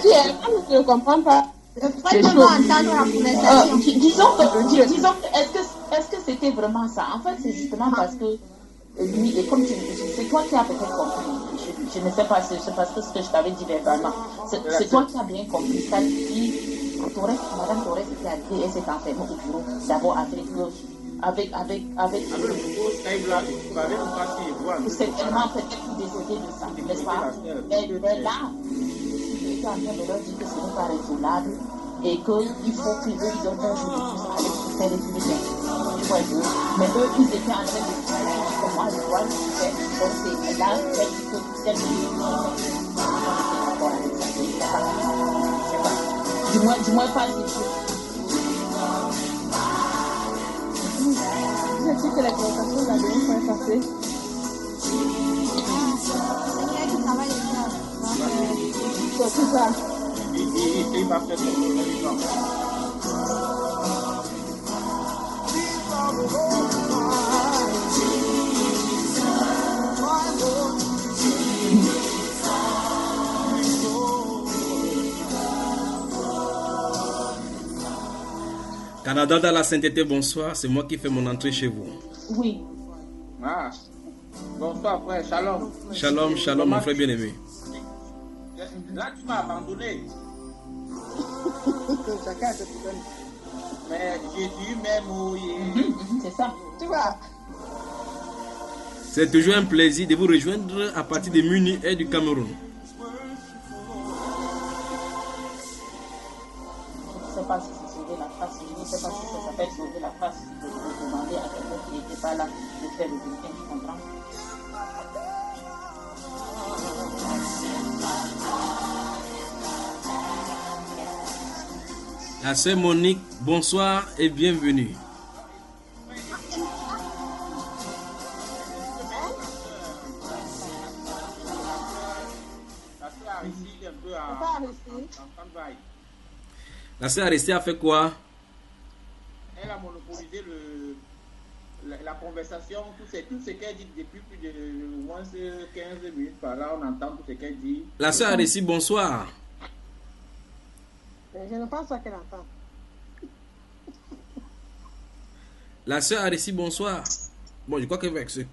tu es, je ne comprends pas. C'est chaud. Entendre la conversation. Disons que, est-ce que c'était vraiment ça? En fait, c'est justement parce que lui, et comme c'est toi qui as peut-être compris, je ne sais pas, c'est parce que ce que je t'avais dit verbalement, c'est toi qui as bien compris ça. Puis, Madame Torres était arrivée, elle s'est enfermée au bureau, d'abord avec certainement peut-être décédé de ça, n'est-ce pas? Mais là, il était en train de leur dire que ce n'est pas raisonnable et qu'il faut qu'ils lui donnent un jour de plus à aller faire les bulletins. Tu vois, mais eux, ils étaient en train de dire que moi, je dois le faire. Donc, c'est là, tel du moins pas si je sais que la conversation va bien faire passer. C'est ça. Il va faire son Canada dans la sainteté, bonsoir. C'est moi qui fais mon entrée chez vous. Oui. Ah. Bonsoir frère, shalom. Shalom, shalom, mon frère bien-aimé. Là, tu m'as abandonné. Chacun se donne. Mais Jésus m'est mouillé. C'est ça. Tu vois. C'est toujours un plaisir de vous rejoindre à partir de Muni et du Cameroun. Je ne sais pas si c'est sauver la face, je ne sais pas si ça s'appelle sauver la face, de demander à quelqu'un qui n'était pas là de faire le bulletin, tu comprends? La sœur Monique, bonsoir et bienvenue. La sœur Aristide a fait quoi? Elle a monopolisé la conversation, tout ce qu'elle dit depuis plus de moins 15 minutes par là, on entend tout ce qu'elle dit. La sœur Aristide, bonsoir. Je ne pense pas qu'elle entend. La sœur Aristide, bonsoir. Bon, je crois que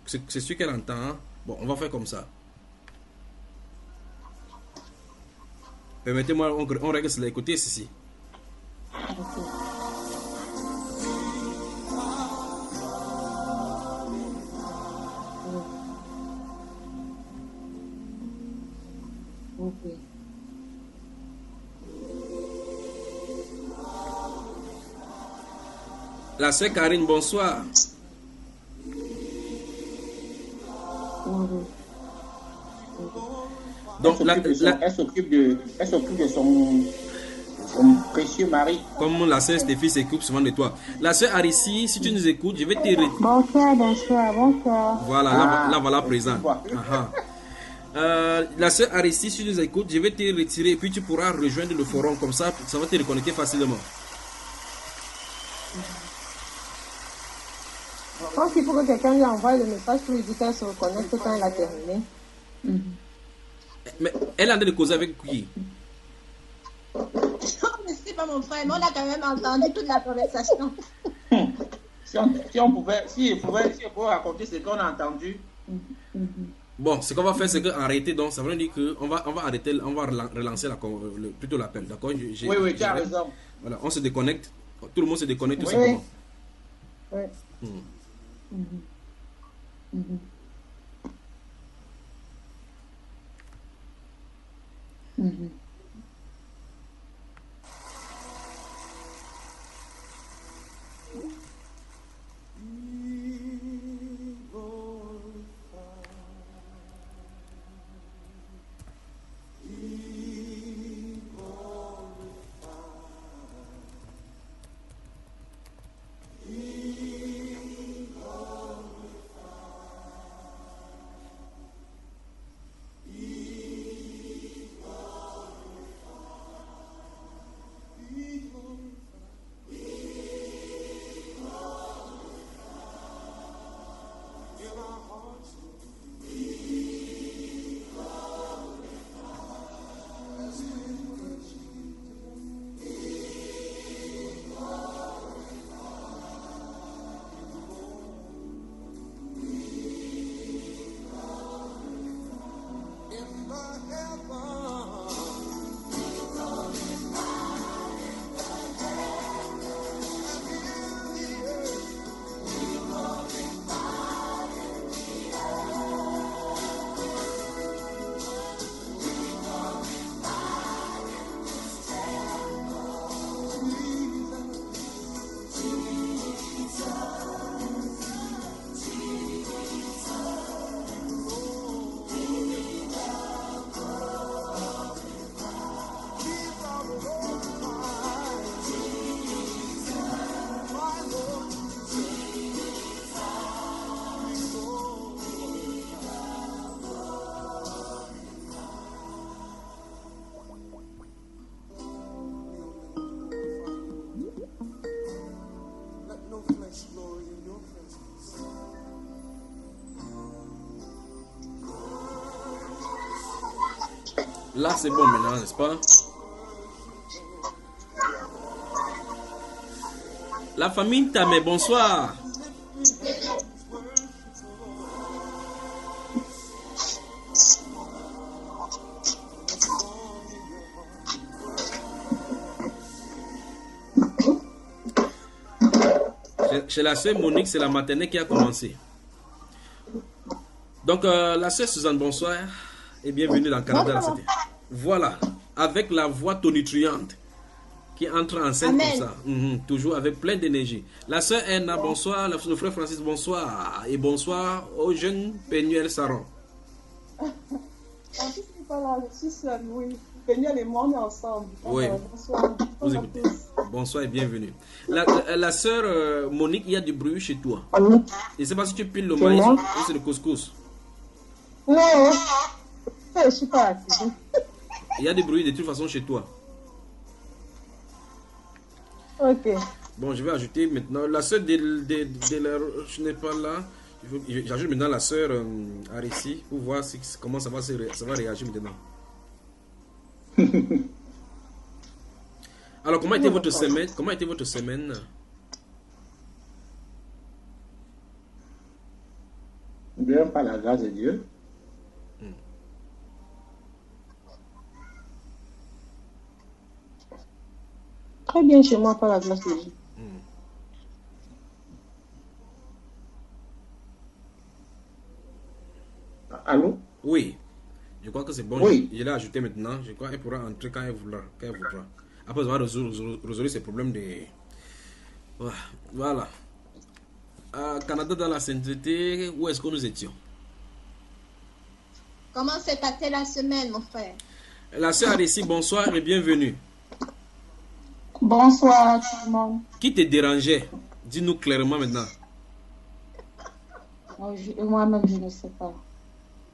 c'est sûr qu'elle entend. Hein? Bon, on va faire comme ça. Permettez-moi, on règle cela. Écoutez ceci. Ok. La sœur Karine, bonsoir. Donc, elle s'occupe de son précieux mari. Comme la sœur Stéphie s'occupe souvent de toi. La sœur Arissi, si tu nous écoutes, je vais te... Bonsoir. Voilà, là voilà présent. La sœur Arissi, si tu nous écoutes, je vais te retirer et puis tu pourras rejoindre le forum. Comme ça va te reconnecter facilement. Je pense qu'il faut que quelqu'un lui envoie le message pour lui dire qu'elle se reconnecte quand elle a terminé. Mais elle est en train de causer avec qui? Non, mais c'est pas mon frère, mais on a quand même entendu toute la conversation. Si on pouvait raconter ce qu'on a entendu. Bon, ce qu'on va faire, c'est qu'arrêter. Donc, ça veut dire qu'on va arrêter, on va relancer plutôt l'appel. D'accord? Oui, tu as raison. Voilà, on se déconnecte. Tout le monde se déconnecte tout simplement. Oui. Là, c'est bon maintenant, n'est-ce pas? La famille Tamé, bonsoir. Chez la sœur Monique, c'est la matinée qui a commencé. Donc, la sœur Suzanne, bonsoir et bienvenue dans le Canada. La Cité. Voilà, avec la voix tonitruante qui entre en scène comme ça, toujours avec plein d'énergie. La sœur Anna, bonsoir. Le frère Francis, bonsoir. Et bonsoir au jeune Penuel Saron. Francis n'est pas là, je suis seule, oui. Penuel et moi, on est ensemble. Oui. Bonsoir. Vous écoutez. Bonsoir et bienvenue. La sœur Monique, il y a du bruit chez toi. Je ne sais pas si tu piles le maïs ou c'est le couscous. Non, je ne suis pas active. Il y a du bruit de toute façon chez toi. Ok. Bon, je vais ajouter maintenant la sœur je n'ai pas là. J'ajoute maintenant la sœur Arissi pour voir comment ça va réagir maintenant. Alors, comment était votre semaine? Comment était votre semaine? Bien, par la grâce de Dieu. Très bien chez moi, par la grâce de Dieu. Allô? Oui. Je crois que c'est bon. Oui. Je l'ai ajouté maintenant. Je crois qu'elle pourra entrer quand elle voudra. Après, on va résoudre ces problèmes de... Voilà. Canada dans la sainteté, où est-ce que nous étions? Comment s'est passée la semaine, mon frère? La sœur Arissi, bonsoir et bienvenue. Bonsoir tout le monde. Qui te dérangeait? Dis-nous clairement maintenant. Moi-même, je ne sais pas.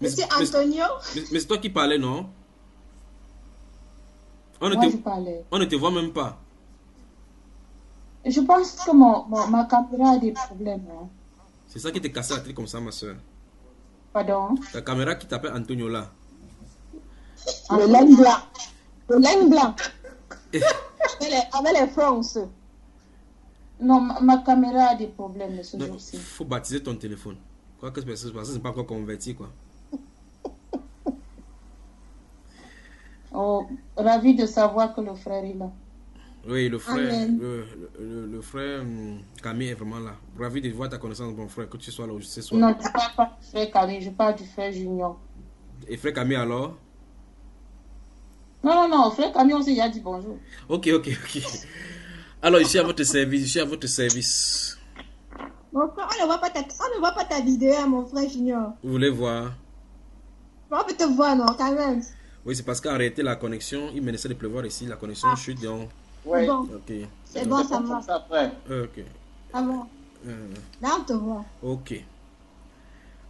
Monsieur Antonio? Mais c'est toi qui parlais, non? Moi, je parlais. On ne te voit même pas. Je pense que ma caméra a des problèmes. Hein. C'est ça qui t'a cassé la tête comme ça, ma soeur. Pardon? Ta caméra qui t'appelle Antonio là. Le laine blanc. Le laine blanc. Avec les France. Non, ma caméra a des problèmes ce jour-ci. Il faut baptiser ton téléphone. Quoi que ce soit, c'est pas encore converti, quoi. Oh, ravi de savoir que le frère est là. Oui, le frère, Amen. le frère Camille est vraiment là. Ravi de voir ta connaissance, mon frère, que tu sois là ce soir. Non, je ne parle pas du frère Camille, je parle du frère Junior. Et frère Camille alors? Non, frère Camille, on s'est déjà dit bonjour. Ok. Alors, je suis à votre service, Mon frère, on ne voit pas ta vidéo, hein, mon frère Junior. Vous voulez voir? On peut te voir, non, quand même. Oui, c'est parce qu'en réalité, la connexion, il menaçait de pleuvoir ici, la connexion chute, donc... Oui. Bon. Ok. C'est bon, ça va. Ça, frère. Ok. Ah bon. Là, on te voit. Ok.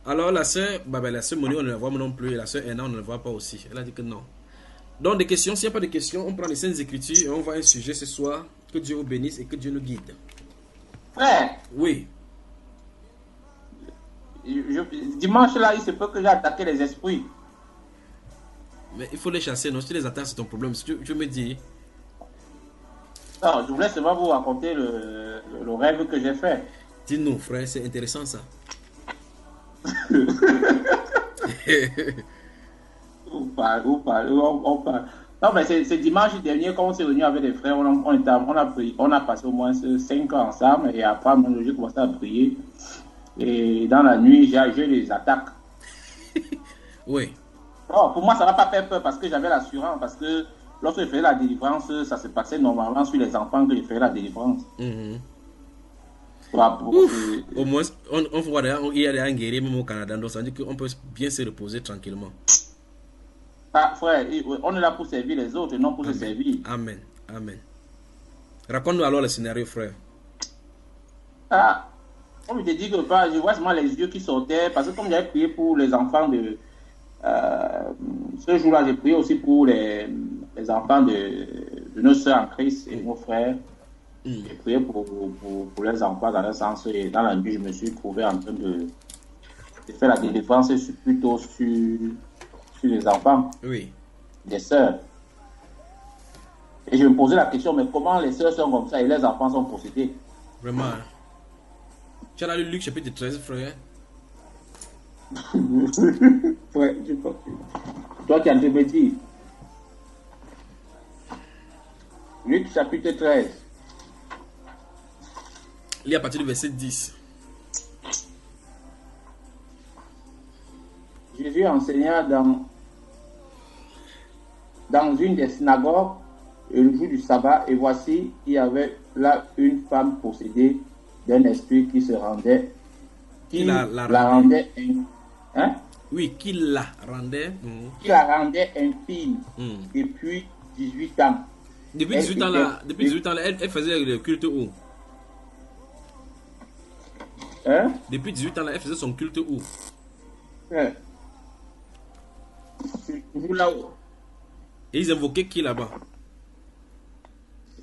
Alors, la sœur Moni, on ne la voit non plus, et la sœur Anna, on ne la voit pas aussi. Elle a dit que non. Donc, des questions, s'il n'y a pas de questions, on prend les Saintes Écritures et on voit un sujet ce soir. Que Dieu vous bénisse et que Dieu nous guide. Frère, Oui. dimanche là, il se peut que j'ai attaqué les esprits. Mais il faut les chasser, non? Si tu les attaques, c'est ton problème. Si tu me dis... Non, je voulais seulement vous raconter le rêve que j'ai fait. Dis-nous, frère, c'est intéressant ça. On parle. Non, mais c'est dimanche dernier, quand on s'est réunis avec les frères, on a passé au moins 5 ans ensemble, et après, j'ai commencé à prier. Et dans la nuit, j'ai des attaques. Oui. Non, pour moi, ça ne va pas faire peur parce que j'avais l'assurance, parce que lorsque je faisais la délivrance, ça se passait normalement sur les enfants que je faisais la délivrance. Au moins, on voit il y a des guerriers même au Canada, donc ça veut dire qu'on peut bien se reposer tranquillement. Ah, frère, on est là pour servir les autres et non pour se servir. Amen. Raconte-nous alors le scénario, frère. Ah, on me dit que je vois seulement les yeux qui sortaient, parce que comme j'avais prié pour les enfants de... ce jour-là, j'ai prié aussi pour les enfants de nos soeurs en Christ et nos frères. J'ai prié pour les enfants dans le sens, et dans la nuit, je me suis trouvé en train de faire la délivrance plutôt sur les enfants. Oui. des sœurs. Et je me posais la question, mais comment les sœurs sont comme ça et les enfants sont possédés? Vraiment. Hein. Tu as lu Luc chapitre 13, frère? Ouais, je crois. Toi qui as me dire. Luc chapitre 13. Il est à partir du verset 10. Jésus enseigna dans une des synagogues le jour du sabbat, et voici, il y avait là une femme possédée d'un esprit qui se rendait, qui la rendait, hein? Oui, qui la rendait. Qui la rendait infime depuis 18 ans. Depuis 18 ans là, elle faisait le culte où? Hein? Depuis 18 ans là, elle faisait son culte où? Ouais. Vous là-haut. Et ils invoquaient qui là-bas?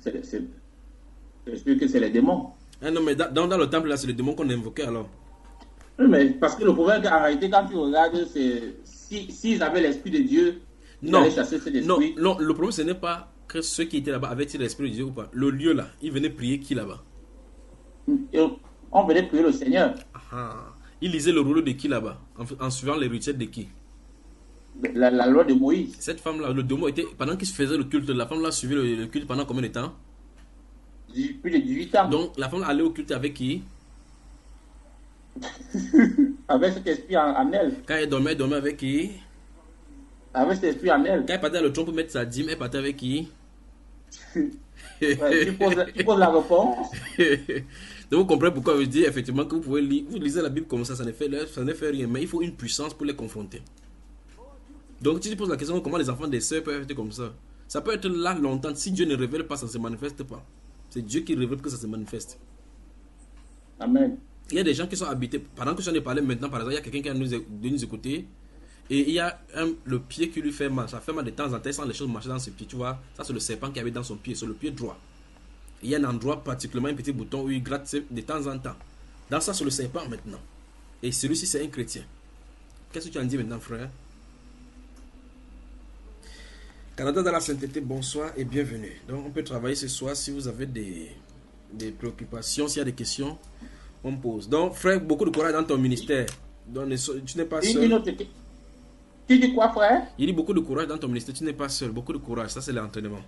C'est sûr que c'est les démons. Ah non, mais dans le temple là, c'est les démons qu'on invoquait alors. Oui, mais parce que le problème, en réalité, quand tu regardes, c'est s'ils avaient l'esprit de Dieu, ils allaient chasser cet esprit. Non, le problème, ce n'est pas que ceux qui étaient là-bas avaient-ils l'esprit de Dieu ou pas. Le lieu là, ils venaient prier qui là-bas? On venait prier le Seigneur. Ils lisaient le rouleau de qui là-bas? En suivant les rituels de qui? La loi de Moïse. Cette femme-là, le démon était, pendant qu'il se faisait le culte, la femme-là suivait le culte pendant combien de temps? Plus de 18 ans. Donc, la femme allait au culte avec qui? Avec cet esprit en elle. Quand elle dormait avec qui? Avec cet esprit en elle. Quand elle partait à le tronc pour mettre sa dîme, elle partait avec qui? Ouais, tu poses la réponse. Donc vous comprenez pourquoi je dis effectivement que vous pouvez lire, vous lisez la Bible comme ça ne fait rien, mais il faut une puissance pour les confronter. Donc si tu poses la question comment les enfants des sœurs peuvent être comme ça peut être là longtemps. Si Dieu ne révèle pas, ça ne se manifeste pas. C'est Dieu qui révèle que ça se manifeste. Amen. Il y a des gens qui sont habités, pendant que je viens de parler maintenant, par exemple, il y a quelqu'un qui de nous écouter, et il y a le pied qui lui fait mal. Ça fait mal de temps en temps, sans les choses marcher dans ses pieds, tu vois. Ça, c'est le serpent qui avait dans son pied, sur le pied droit. Il y a un endroit particulièrement, un petit bouton où il gratte de temps en temps. Dans ça, c'est le serpent maintenant. Et celui-ci, c'est un chrétien. Qu'est-ce que tu en dis maintenant, frère? Canada dans la sainteté, bonsoir et bienvenue. Donc, on peut travailler ce soir si vous avez des préoccupations, s'il y a des questions, on pose. Donc, frère, beaucoup de courage dans ton ministère. Donc, tu n'es pas seul. Tu dis quoi, frère? Il dit beaucoup de courage dans ton ministère, tu n'es pas seul. Beaucoup de courage, ça c'est l'entraînement.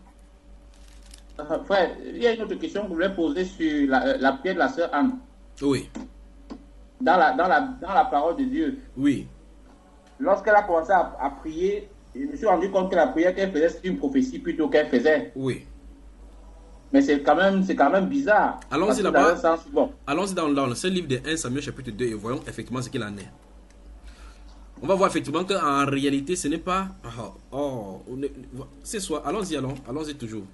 Frère, il y a une autre question que je voulais poser sur la prière de la sœur Anne. Oui. Dans la parole de Dieu. Oui. Lorsqu'elle a commencé à prier, je me suis rendu compte que la prière qu'elle faisait, c'était une prophétie plutôt qu'elle faisait. Oui. Mais c'est quand même bizarre. Allons-y là-bas. Bon. Allons-y dans ce livre de 1 Samuel chapitre 2 et voyons effectivement ce qu'il en est. On va voir effectivement qu'en réalité, ce n'est pas... c'est soit... Allons-y toujours.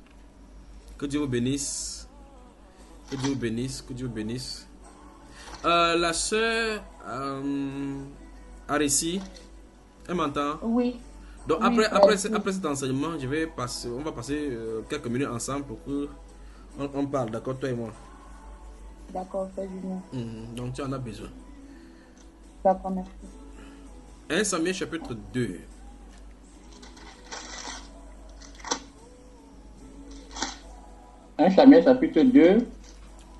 Que Dieu vous bénisse. Que Dieu vous bénisse. Que Dieu vous bénisse. La sœur Arécie, elle m'entend? Oui. Donc oui, après cet enseignement, on va passer quelques minutes ensemble pour que on parle, d'accord, toi et moi? D'accord, Frère Julien. Donc tu en as besoin. D'accord, merci. 1 Samuel chapitre 2. Un Samuel chapitre 2.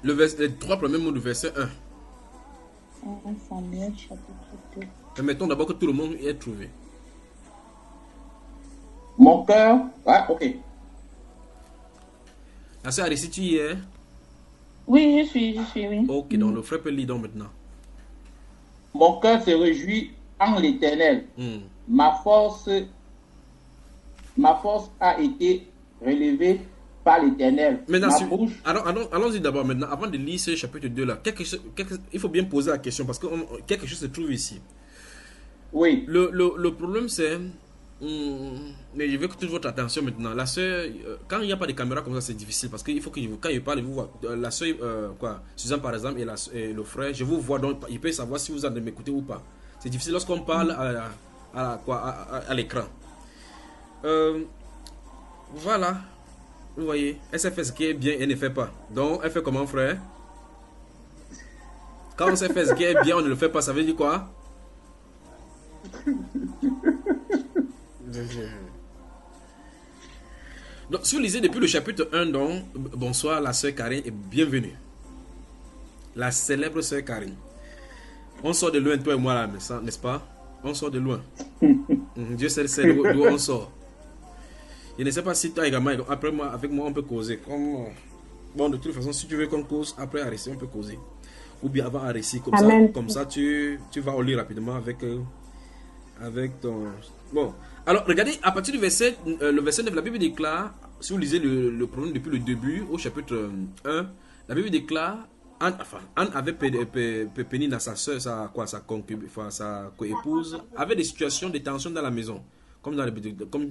Les trois premiers mots du verset 1. 1 Samuel chapitre 2. Permettons d'abord que tout le monde y ait trouvé. Mon cœur. Ouais, ok. La sœur Arécie, tu y es? Oui, je suis, oui. Ok, donc le frère peut lire donc maintenant. Mon cœur se réjouit en l'Éternel. Ma force a été relevée par l'Éternel. Maintenant, allons-y d'abord maintenant, avant de lire ce chapitre 2 là, il faut bien poser la question parce que quelque chose se trouve ici. Oui. Le problème c'est, mais je veux que toute votre attention maintenant. La soeur, quand il n'y a pas de caméra comme ça, c'est difficile parce qu'il faut que quand je parle, vous voyez, la soeur, Suzanne par exemple et le frère, je vous vois donc, il peut savoir si vous allez m'écouter ou pas. C'est difficile lorsqu'on parle à l'écran. Voilà. Vous voyez, elle sait faire ce qui est bien, elle ne fait pas. Donc, elle fait comment, frère? Quand on sait faire ce qui est bien, on ne le fait pas, ça veut dire quoi? Donc, si vous lisez depuis le chapitre 1, donc, bonsoir la sœur Karine et bienvenue. La célèbre sœur Karine. On sort de loin, toi et moi là, n'est-ce pas? On sort de loin. Dieu sait d'où on sort. Je ne sais pas si toi également, après moi, avec moi, on peut causer. Bon, de toute façon, si tu veux qu'on cause, après Arécie, on peut causer. Ou bien avant Arécie, comme ça tu vas au lit rapidement avec ton... Bon, alors regardez, à partir du verset, le verset 9, la Bible déclare, si vous lisez le problème depuis le début, au chapitre 1, la Bible déclare, Anne avait Pénina, sa soeur, sa co-épouse, avait des situations de tension dans la maison, comme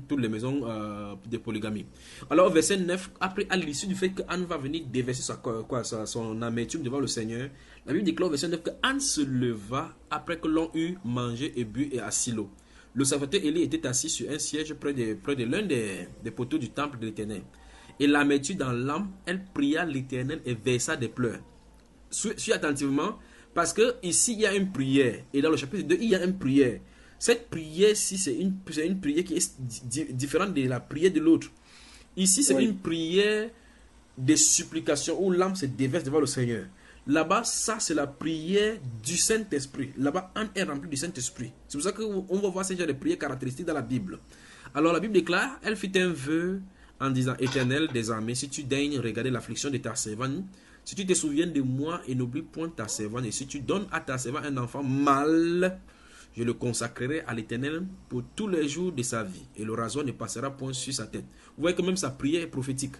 toutes les maisons de polygamie. Alors, verset 9, après, à l'issue du fait que Anne va venir déverser son amertume devant le Seigneur, la Bible déclare au verset 9 que Anne se leva après que l'on eut mangé et bu et à Silo. Le serviteur Élie était assis sur un siège près de l'un des poteaux du temple de l'Éternel. Et l'amertume dans l'âme, elle pria l'Éternel et versa des pleurs. Suis attentivement, parce que ici il y a une prière, et dans le chapitre 2 il y a une prière. Cette prière-ci, c'est une prière qui est différente de la prière de l'autre. Ici, c'est une prière de supplication où l'âme se déverse devant le Seigneur. Là-bas, ça, c'est la prière du Saint-Esprit. Là-bas, Anne est remplie du Saint-Esprit. C'est pour ça qu'on va voir ce genre de prière caractéristique dans la Bible. Alors, la Bible déclare, elle fit un vœu en disant, Éternel des armées, si tu daignes regarder l'affliction de ta servante, si tu te souviens de moi et n'oublie point ta servante, et si tu donnes à ta servante un enfant mâle, je le consacrerai à l'Éternel pour tous les jours de sa vie, et le rasoir ne passera point sur sa tête. Vous voyez que même sa prière est prophétique.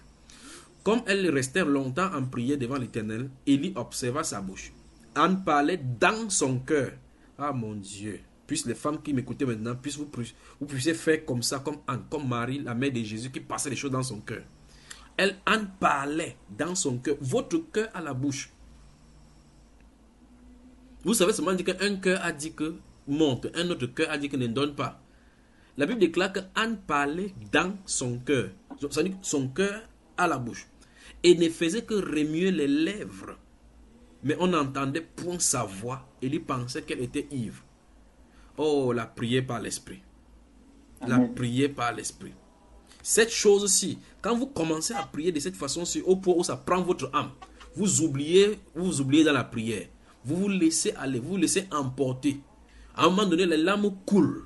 Comme elle restait longtemps en prière devant l'Éternel, Élie observa sa bouche. Anne parlait dans son cœur. Ah mon Dieu, puisse les femmes qui m'écoutaient maintenant, vous puissiez faire comme ça, comme Anne, comme Marie, la mère de Jésus, qui passait les choses dans son cœur. Anne parlait dans son cœur. Votre cœur à la bouche. Vous savez seulement dire qu'un cœur a dit que monte, un autre cœur a dit que ne donne pas. La Bible déclare que Anne parlait dans son cœur. Ça veut dire son cœur à la bouche. Et ne faisait que remuer les lèvres. Mais on n'entendait point sa voix. Et il pensait qu'elle était ivre. Oh, la prière par l'esprit. La prière par l'esprit. Cette chose-ci, quand vous commencez à prier de cette façon-ci, au point où ça prend votre âme, vous oubliez dans la prière. Vous vous laissez aller, vous vous laissez emporter. À un moment donné, les larmes coulent.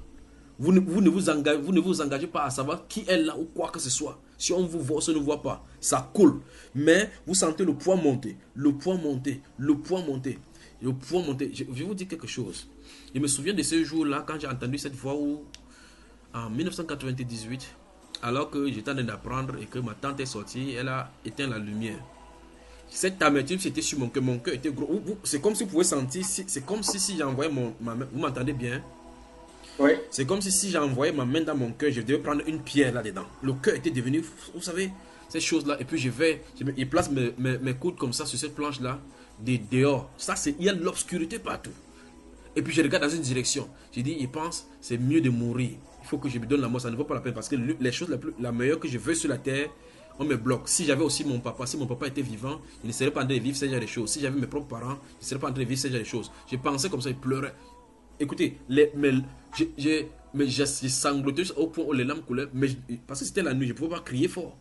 Vous ne vous engagez pas à savoir qui est là ou quoi que ce soit. Si on vous voit, on ne voit pas. Ça coule. Mais vous sentez le poids monter. Le poids monter. Le poids monter. Le poids monter. Je vais vous dire quelque chose. Je me souviens de ce jour-là, quand j'ai entendu cette voix où, en 1998, alors que j'étais en train d'apprendre et que ma tante est sortie, elle a éteint la lumière. Cette amertume, c'était sur mon cœur. Mon cœur était gros. C'est comme si vous pouvez sentir, c'est comme si j'envoyais ma main. Vous m'entendez bien? Oui. C'est comme si j'envoyais ma main dans mon cœur, je devais prendre une pierre là-dedans. Le cœur était devenu, vous savez, ces choses-là. Et puis je place mes coudes comme ça sur cette planche-là, dehors. Ça, il y a l'obscurité partout. Et puis je regarde dans une direction. Je dis, il pense, c'est mieux de mourir. Il faut que je me donne la mort, ça ne vaut pas la peine. Parce que les choses la meilleure que je veux sur la terre, on me bloque. Si j'avais aussi mon papa, si mon papa était vivant, il ne serait pas en train de vivre ce genre de choses. Si j'avais mes propres parents, il ne serait pas en train de vivre ce genre de choses. Je pensais comme ça, il pleurait. Écoutez, j'ai sangloté au point où les larmes coulaient. Parce que c'était la nuit, je ne pouvais pas crier fort.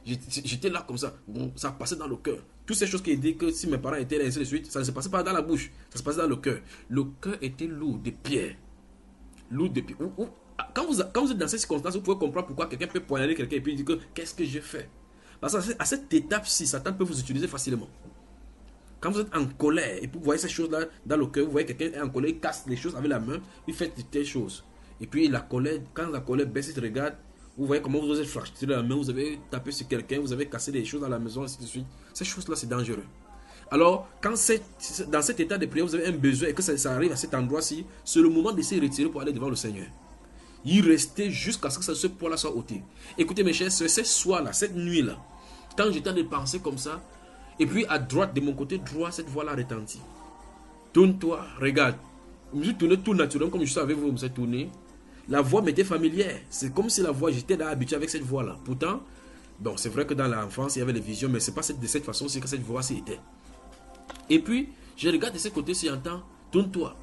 J'étais là comme ça. Bon, ça passait dans le cœur. Toutes ces choses qui disaient que si mes parents étaient là, ainsi de suite, ça ne se passait pas dans la bouche. Ça se passait dans le cœur. Le cœur était lourd de pierre. Lourd de pierre. Quand vous êtes dans ces circonstances, vous pouvez comprendre pourquoi quelqu'un peut poignarder quelqu'un et puis dire que qu'est-ce que je fais. Parce qu'à cette étape-ci, Satan peut vous utiliser facilement. Quand vous êtes en colère et puis vous voyez ces choses-là dans le cœur, vous voyez quelqu'un est en colère, il casse les choses avec la main, il fait telle chose. Et puis la colère, quand la colère baisse, il regarde, vous voyez comment vous avez fracturé la main, vous avez tapé sur quelqu'un, vous avez cassé des choses dans la maison, ainsi de suite. Ces choses-là, c'est dangereux. Alors, quand dans cet état de prière, vous avez un besoin et que ça arrive à cet endroit-ci, c'est le moment de se retirer pour aller devant le Seigneur. Il restait jusqu'à ce que ce poids-là soit ôté. Écoutez mes chers, ce soir-là, cette nuit-là, quand j'étais en train de penser comme ça, et puis à droite, de mon côté droit, cette voix-là retentit. Tourne-toi, regarde. Je me suis tourné tout naturellement, comme je savais vous me êtes tourné. La voix m'était familière. C'est comme si la voix, j'étais là habitué avec cette voix-là. Pourtant, bon, c'est vrai que dans l'enfance, il y avait les visions, mais c'est pas de cette façon-ci que cette voix-ci était. Et puis, je regarde de ce côté-ci, j'entends, tourne-toi.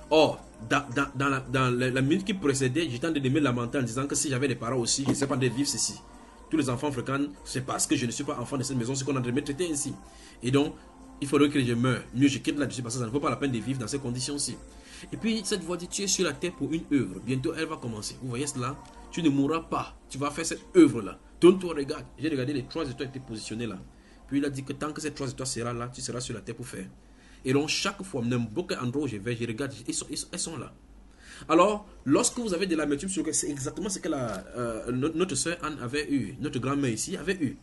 Or, dans la minute qui précédait, j'étais en train de me lamenter en disant que si j'avais des parents aussi, je ne sais pas de vivre ceci. tous les enfants fréquentent, c'est parce que je ne suis pas enfant de cette maison, c'est qu'on a de me traiter ainsi. Et donc, il faudrait que je meure. Mieux, je quitte là-dessus parce que ça ne vaut pas la peine de vivre dans ces conditions-ci. Et puis, cette voix dit, tu es sur la terre pour une œuvre. Bientôt, elle va commencer. Vous voyez cela? Tu ne mourras pas. Tu vas faire cette œuvre-là. Tourne-toi, regarde. J'ai regardé les 3 étoiles étaient positionnées là. Puis il a dit que tant que ces 3 étoiles seront là, tu seras sur la terre pour faire. Et donc, chaque fois, n'importe quel endroit où je vais, je regarde, elles sont là. Alors, lorsque vous avez de l'amertume sur le cœur, c'est exactement ce que notre soeur Anne avait eu, notre grand-mère ici avait eu.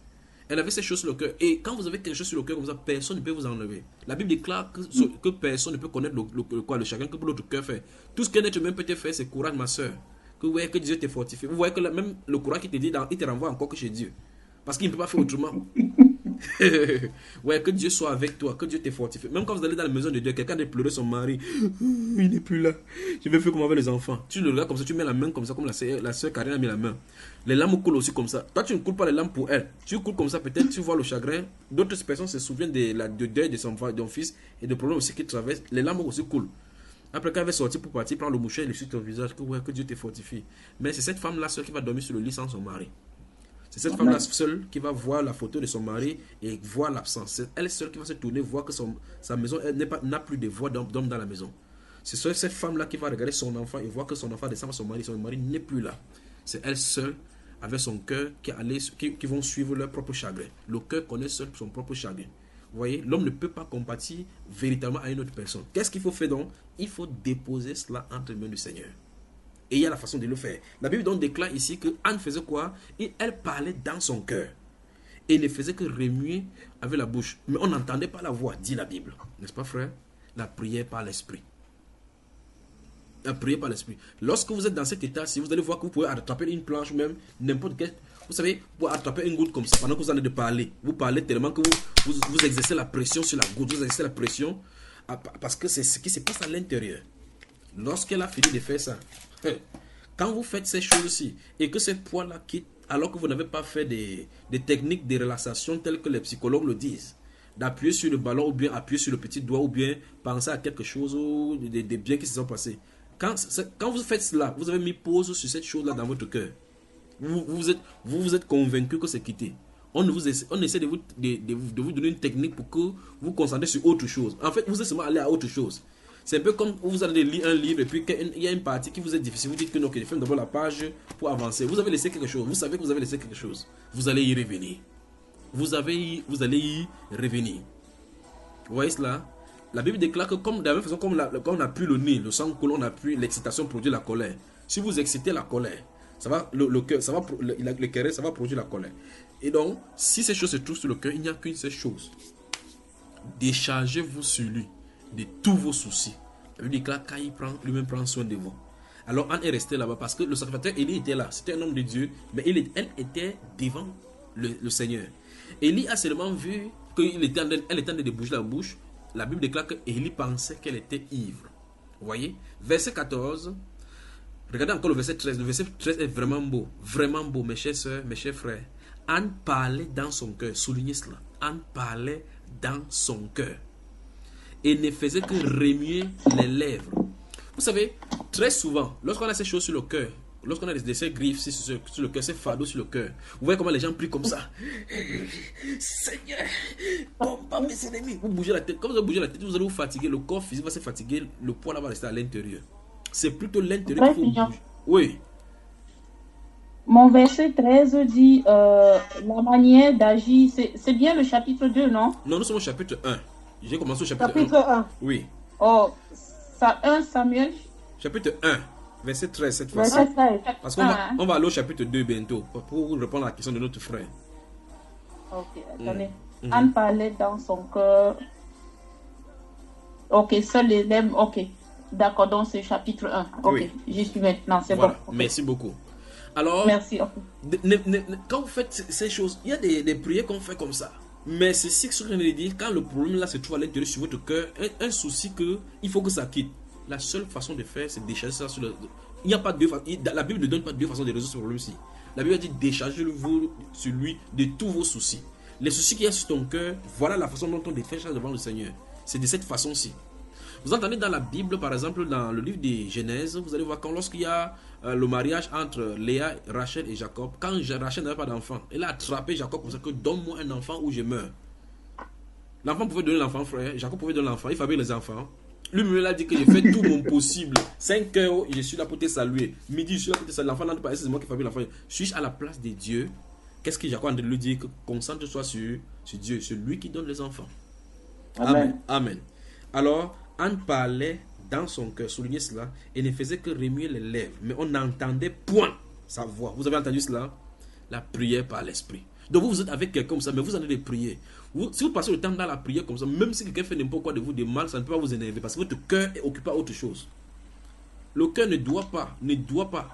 Elle avait ces choses sur le cœur. Et quand vous avez quelque chose sur le cœur comme ça, personne ne peut vous enlever. La Bible déclare que personne ne peut connaître le chagrin que l'autre cœur fait. Tout ce qu'un être humain peut te faire, c'est courage, ma soeur. Que vous voyez que Dieu te fortifie. Vous voyez que même le courage qui te dit, il te renvoie encore que chez Dieu. Parce qu'il ne peut pas faire autrement. Ouais, que Dieu soit avec toi, que Dieu te fortifie. Même quand vous allez dans la maison de Dieu, quelqu'un a pleuré son mari, il n'est plus là. Je vais faire comme avec les enfants. Tu le regardes comme ça, tu mets la main comme ça, comme la soeur Karine a mis la main. Les larmes coulent aussi comme ça. Toi, tu ne coules pas les larmes pour elle. Tu coules comme ça, peut-être tu vois le chagrin. D'autres personnes se souviennent de deuil de son fils et de problèmes aussi qu'il traverse. Les larmes aussi coulent. Après, quand elle va sortir pour partir, prendre le mouchoir et le suite au visage, que Dieu te fortifie. Mais c'est cette femme-là seule qui va dormir sur le lit sans son mari. C'est cette femme-là seule qui va voir la photo de son mari et voir l'absence. C'est elle seule qui va se tourner, voir que sa maison n'a plus de voix d'homme dans la maison. C'est cette femme-là qui va regarder son enfant et voir que son enfant descend à son mari n'est plus là. C'est elle seule, avec son cœur, qui vont suivre leur propre chagrin. Le cœur connaît seul son propre chagrin. Vous voyez, l'homme ne peut pas compatir véritablement à une autre personne. Qu'est-ce qu'il faut faire donc? Il faut déposer cela entre les mains du Seigneur. Et il y a la façon de le faire. La Bible donc déclare ici que Anne faisait quoi? Et elle parlait dans son cœur. Et ne faisait que remuer avec la bouche. Mais on n'entendait pas la voix, dit la Bible. N'est-ce pas, frère? La prière par l'esprit. La prière par l'esprit. Lorsque vous êtes dans cet état-ci, vous allez voir que vous pouvez attraper une planche ou même n'importe quel. Vous savez, vous pouvez attraper une goutte comme ça pendant que vous allez de parler. Vous parlez tellement que vous exercez la pression sur la goutte. Vous exercez la pression parce que c'est ce qui se passe à l'intérieur. Lorsqu'elle a fini de faire ça, quand vous faites ces choses-ci et que ce poids-là quitte, alors que vous n'avez pas fait des techniques de relaxation telles que les psychologues le disent, d'appuyer sur le ballon ou bien appuyer sur le petit doigt ou bien penser à quelque chose ou des biens qui se sont passés. Quand vous faites cela, vous avez mis pause sur cette chose-là dans votre cœur. Vous êtes convaincu que c'est quitté. On essaie de vous donner une technique pour que vous vous concentrez sur autre chose. En fait, vous êtes seulement allé à autre chose. C'est un peu comme vous allez lire un livre et puis il y a une partie qui vous est difficile. Vous dites que non, que je ferme d'abord la page pour avancer. Vous avez laissé quelque chose. Vous savez que vous avez laissé quelque chose. Vous allez y revenir. Vous allez y revenir. Vous voyez cela? La Bible déclare que de la même façon comme on a pu le nez, le sang coule, on a pu l'excitation produire la colère. Si vous excitez la colère, ça va, le cœur, ça va, le cœur, ça va produire la colère. Et donc, si ces choses se trouvent sur le cœur, il n'y a qu'une seule chose. Déchargez-vous sur lui de tous vos soucis. La Bible déclare qu'il lui-même prend soin de vous. Alors Anne est restée là-bas parce que le sacrificateur Élie était là. C'était un homme de Dieu, mais elle était devant le Seigneur. Élie a seulement vu qu'elle était en train de bouger la bouche. La Bible déclare que Élie pensait qu'elle était ivre. Vous voyez? Verset 14. Regardez encore le verset 13. Le verset 13 est vraiment beau, mes chères soeurs, mes chers frères. Anne parlait dans son cœur. Soulignez cela. Anne parlait dans son cœur. Et ne faisait que remuer les lèvres. Vous savez, très souvent, lorsqu'on a ces choses sur le cœur, lorsqu'on a ces griffes sur le cœur, ces fardeaux sur le cœur, vous voyez comment les gens prient comme ça. Seigneur, combat mes ennemis. Vous bougez la tête. Quand vous bougez la tête, vous allez vous fatiguer. Le corps physique va se fatiguer. Le poids là va rester à l'intérieur. C'est plutôt l'intérieur qu'il faut bouger. Oui. Mon verset 13 dit la manière d'agir. C'est bien le chapitre 2, non? Non, nous sommes au chapitre 1. J'ai commencé au chapitre 1. Oui. Oh, ça 1 Samuel. Chapitre 1, verset 13 cette fois-ci. Parce qu'on va aller au chapitre 2 bientôt pour répondre à la question de notre frère. Ok, attendez. Anne parlait dans son cœur. Ok, seul les lèvres. Ok, d'accord, donc c'est chapitre 1. Ok, oui. J'y suis maintenant, c'est voilà. Bon. Okay. Merci beaucoup. Alors, merci. Okay. Quand vous faites ces choses, il y a des prières qu'on fait comme ça. Mais c'est ce que je viens de dire, quand le problème là se trouve à l'intérieur sur votre cœur, un souci il faut que ça quitte. La seule façon de faire, c'est décharger ça sur le... Il n'y a pas deux façons. La Bible ne donne pas deux façons de résoudre ce problème-ci. La Bible dit déchargez-vous sur lui de tous vos soucis. Les soucis qu'il y a sur ton cœur, voilà la façon dont on décharge devant le Seigneur. C'est de cette façon-ci. Vous entendez dans la Bible, par exemple, dans le livre de Genèse, vous allez voir quand lorsqu'il y a le mariage entre Léa, Rachel et Jacob, quand Rachel n'avait pas d'enfant, elle a attrapé Jacob comme ça que donne-moi un enfant ou je meurs. L'enfant pouvait donner l'enfant, frère. Jacob pouvait donner l'enfant. Il fabrique les enfants. Lui-même a dit que j'ai fait tout mon possible. 5 heures, je suis là pour te saluer. Midi, je suis là pour te saluer. L'enfant n'entre pas. C'est moi qui fabrique l'enfant. Suis-je à la place de Dieu? Qu'est-ce que Jacob a lui dire? Que concentre-toi sur Dieu. C'est lui qui donne les enfants. Amen. Amen. Alors, Anne parlait dans son cœur, soulignez cela, et ne faisait que remuer les lèvres. Mais on n'entendait point sa voix. Vous avez entendu cela? La prière par l'esprit. Donc vous êtes avec quelqu'un comme ça, mais vous en allez prier. Si vous passez le temps dans la prière comme ça, même si quelqu'un fait n'importe quoi de vous de mal, ça ne peut pas vous énerver parce que votre cœur est occupé à autre chose. Le cœur ne doit pas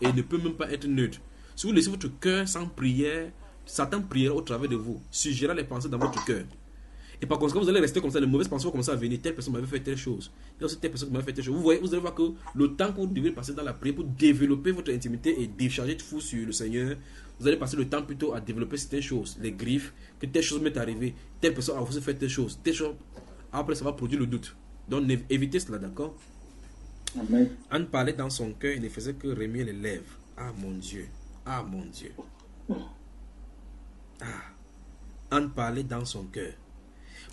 et ne peut même pas être neutre. Si vous laissez votre cœur sans prière, Satan priera au travers de vous, suggérera les pensées dans votre cœur. Et par conséquent, vous allez rester comme ça, les mauvaises pensées vont commencer à venir. Telle personne m'avait fait telle chose. Il y a aussi telle personne qui m'avait fait telle chose. Vous voyez, vous allez voir que le temps que vous devez passer dans la prière pour développer votre intimité et décharger de fou sur le Seigneur, vous allez passer le temps plutôt à développer certaines choses, les griffes, que telle chose m'est arrivée, telle personne a aussi fait telle chose, telle chose. Après, ça va produire le doute. Donc, évitez cela, d'accord? Amen. Anne parlait dans son cœur et ne faisait que remuer les lèvres. Ah mon Dieu, ah mon Dieu. Ah. Anne parlait dans son cœur.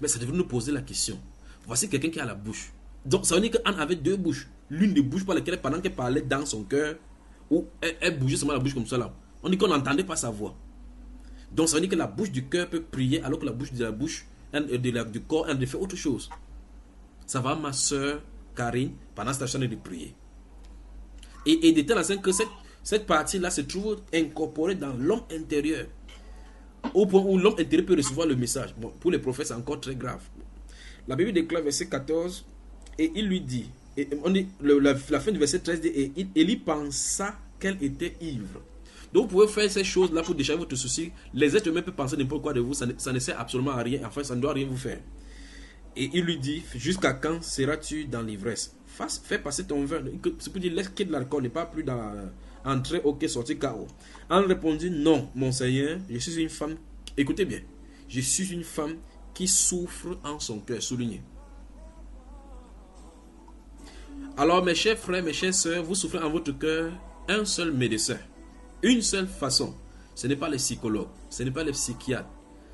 Mais ça devrait nous poser la question. Voici quelqu'un qui a la bouche. Donc, ça veut dire qu'Anne avait deux bouches. L'une des bouches par lesquelles, pendant qu'elle parlait dans son cœur, ou elle bougeait seulement la bouche comme ça là. On dit qu'on n'entendait pas sa voix. Donc, ça veut dire que la bouche du cœur peut prier, alors que la bouche du corps, elle fait autre chose. Ça va, ma soeur Karine, pendant cette chaîne de prier. Et de telle sorte que cette partie-là se trouve incorporée dans l'homme intérieur. Au point où l'homme intérieur peut recevoir le message. Bon, pour les prophètes, c'est encore très grave. La Bible déclare verset 14, et il lui dit, et on dit, la fin du verset 13 dit, et il y pensa qu'elle était ivre. Donc vous pouvez faire ces choses-là pour décharger votre souci. Les êtres humains peuvent penser n'importe quoi de vous, ça ne sert absolument à rien, enfin ça ne doit rien vous faire. Et il lui dit, jusqu'à quand seras-tu dans l'ivresse? Fais passer ton vin. C'est pour dire, laisse quitter l'alcool, n'est pas plus dans entrer, ok, sortir KO. Elle répondit, non, mon Seigneur, je suis une femme, écoutez bien, je suis une femme qui souffre en son cœur, souligné. Alors mes chers frères, mes chères sœurs, vous souffrez en votre cœur un seul médecin, une seule façon. Ce n'est pas les psychologues, ce n'est pas les psychiatres,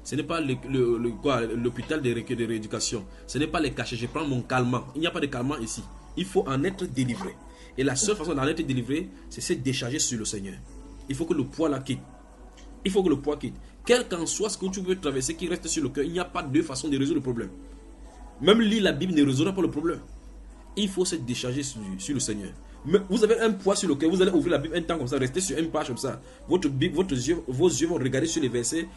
ce n'est pas l'hôpital de rééducation, ce n'est pas les cachets, je prends mon calmant. Il n'y a pas de calmant ici, il faut en être délivré. Et la seule façon d'en être délivré, c'est se décharger sur le Seigneur. Il faut que le poids la quitte. Il faut que le poids quitte. Quel qu'en soit ce que tu veux traverser qui reste sur le cœur, il n'y a pas deux façons de résoudre le problème. Même lire la Bible ne résoudra pas le problème. Il faut se décharger sur le Seigneur. Mais vous avez un poids sur le cœur, vous allez ouvrir la Bible un temps comme ça, rester sur une page comme ça. Vos yeux vont regarder sur les versets.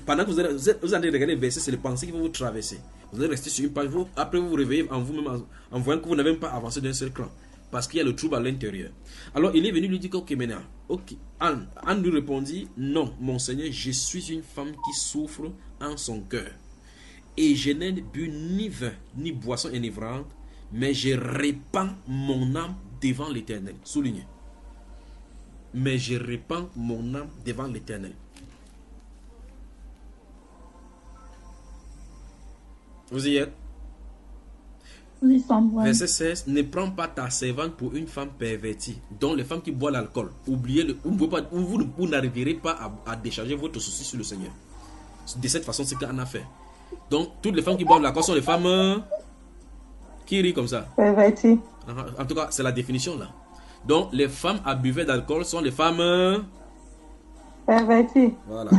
Pendant que vous allez regarder les versets, c'est les pensées qui vont vous traverser. Vous allez rester sur une page. Après, vous vous réveillez en vous-même en voyant que vous n'avez même pas avancé d'un seul cran. Parce qu'il y a le trouble à l'intérieur. Alors il est venu lui dire, ok maintenant, ok. Anne lui répondit, non mon Seigneur, je suis une femme qui souffre en son cœur. Et je n'ai bu ni vin, ni boisson enivrante, mais je répands mon âme devant l'Éternel. Soulignez. Mais je répands mon âme devant l'Éternel. Vous y êtes? Verset 16, ne prends pas ta servante pour une femme pervertie. Donc les femmes qui boivent l'alcool, oubliez-le, vous n'arriverez pas à décharger votre souci sur le Seigneur. De cette façon, c'est qu'Anne a fait. Donc toutes les femmes qui boivent l'alcool sont les femmes qui rient comme ça. Perverties. En tout cas, c'est la définition là. Donc les femmes à buveur d'alcool sont les femmes perverties. Voilà.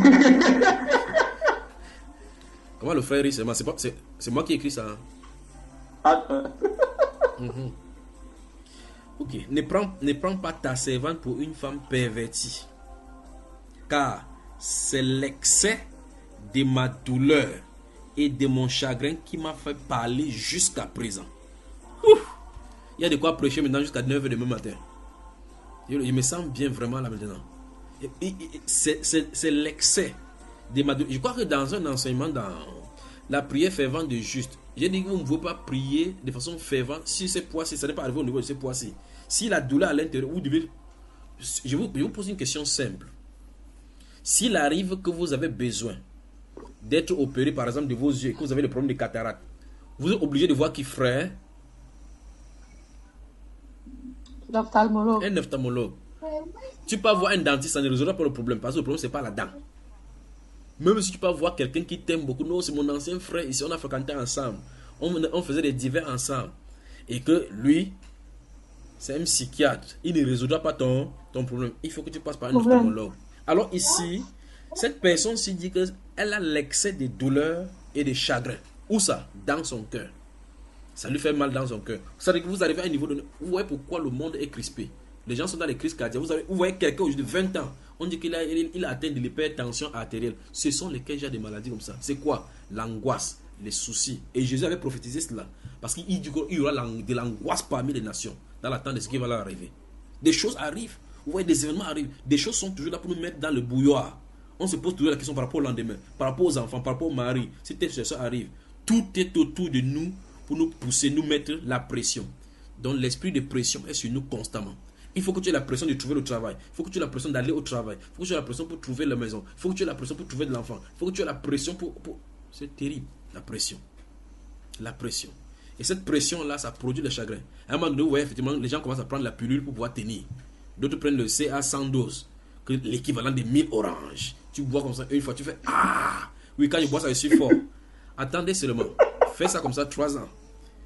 Comment le frère rit? C'est moi qui écris ça. Hein? Ok, ne prends pas ta servante pour une femme pervertie, car c'est l'excès de ma douleur et de mon chagrin qui m'a fait parler jusqu'à présent. Ouf. Il y a de quoi prêcher maintenant jusqu'à 9h demain matin. Je me sens bien vraiment là maintenant. C'est l'excès de ma douleur. Je crois que dans un enseignement, dans la prière fervente de juste, j'ai dit que vous ne pouvez pas prier de façon fervente si c'est poids-ci, ça n'est pas arrivé au niveau de ces poids-ci. Si la douleur à l'intérieur, vous devez... Je vous pose une question simple. S'il arrive que vous avez besoin d'être opéré, par exemple, de vos yeux, que vous avez le problème de cataracte, vous êtes obligé de voir qui, frère? L'ophtalmologue. Un ophtalmologue. Tu peux avoir un dentiste, ça ne résoudra pas le problème. Parce que le problème, ce n'est pas la dent. Même si tu peux avoir quelqu'un qui t'aime beaucoup. Non, c'est mon ancien frère. Ici, on a fréquenté ensemble. On faisait des divers ensemble. Et que lui, c'est un psychiatre. Il ne résoudra pas ton problème. Il faut que tu passes par un ophtalmologue. Alors ici, cette personne-ci dit qu'elle a l'excès de douleur et de chagrin. Où ça? Dans son cœur. Ça lui fait mal dans son cœur. Vous savez que vous arrivez à un niveau de... Vous voyez pourquoi le monde est crispé. Les gens sont dans les crises cardiaques. Vous voyez quelqu'un aujourd'hui de 20 ans. On dit qu'il a atteint de l'hypertension artérielle. Ce sont lesquels j'ai des maladies comme ça. C'est quoi? L'angoisse, les soucis. Et Jésus avait prophétisé cela. Parce qu'il dit qu'il y aura de l'angoisse parmi les nations. Dans l'attente de ce qui va leur arriver. Des choses arrivent. Vous voyez, des événements arrivent. Des choses sont toujours là pour nous mettre dans le bouilloire. On se pose toujours la question par rapport au lendemain. Par rapport aux enfants, par rapport au mari. Si telle situation arrive. Tout est autour de nous pour nous pousser, nous mettre la pression. Donc l'esprit de pression est sur nous constamment. Il faut que tu aies la pression de trouver le travail. Il faut que tu aies la pression d'aller au travail. Il faut que tu aies la pression pour trouver la maison. Il faut que tu aies la pression pour trouver de l'enfant. Il faut que tu aies la pression pour... C'est terrible, la pression. La pression. Et cette pression-là, ça produit le chagrin. À un moment donné, vous voyez, effectivement, les gens commencent à prendre la pilule pour pouvoir tenir. D'autres prennent le CA 100 doses, l'équivalent de 1000 oranges. Tu bois comme ça, une fois, tu fais ah! Oui, quand je bois ça, je suis fort. Attendez seulement. Fais ça comme ça 3 ans.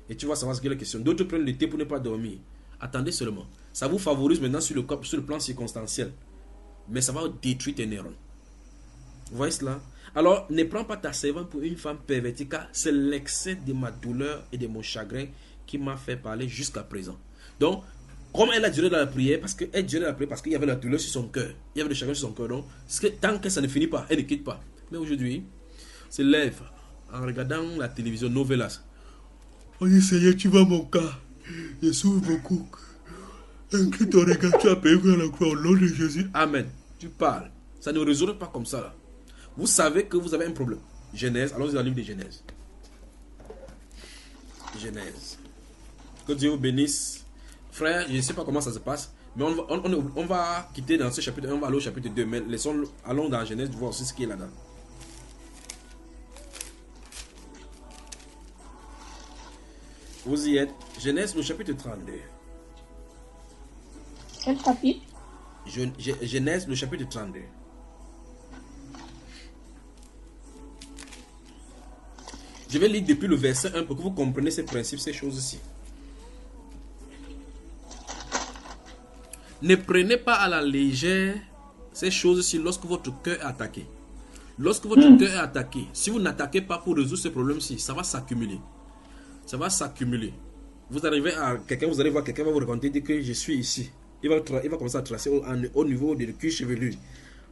Et tu vas savoir ce qu'est la question. D'autres prennent le thé pour ne pas dormir. Attendez seulement. Ça vous favorise maintenant sur le plan circonstanciel. Mais ça va détruire tes neurones. Vous voyez cela? Alors, ne prends pas ta servante pour une femme pervertie, car c'est l'excès de ma douleur et de mon chagrin qui m'a fait parler jusqu'à présent. Donc, comme elle a duré dans la prière, parce qu'il y avait la douleur sur son cœur, il y avait le chagrin sur son cœur, donc, tant que ça ne finit pas, elle ne quitte pas. Mais aujourd'hui, se lève en regardant la télévision Novelas. Oh Seigneur, tu vois mon cas. Je souffre beaucoup. Incline ton regard, tu as payé à la croix au nom de Jésus. Amen. Tu parles. Ça ne résout pas comme ça là. Vous savez que vous avez un problème. Genèse, allons-y dans le livre de Genèse. Genèse. Que Dieu vous bénisse. Frère, je ne sais pas comment ça se passe, mais on va quitter dans ce chapitre 1, on va aller au chapitre 2, mais allons dans Genèse, voir aussi ce qui est là-dedans. Vous y êtes. Genèse, le chapitre 32. Quel chapitre? Genèse, le chapitre 32. Je vais lire depuis le verset 1 pour que vous compreniez ces principes, ces choses-ci. Ne prenez pas à la légère ces choses-ci lorsque votre cœur est attaqué. Lorsque votre cœur est attaqué, si vous n'attaquez pas pour résoudre ce problème-ci, ça va s'accumuler. Ça va s'accumuler. Vous arrivez à quelqu'un, vous allez voir quelqu'un va vous raconter, dire que je suis ici. Il va commencer à tracer au niveau de cuir chevelu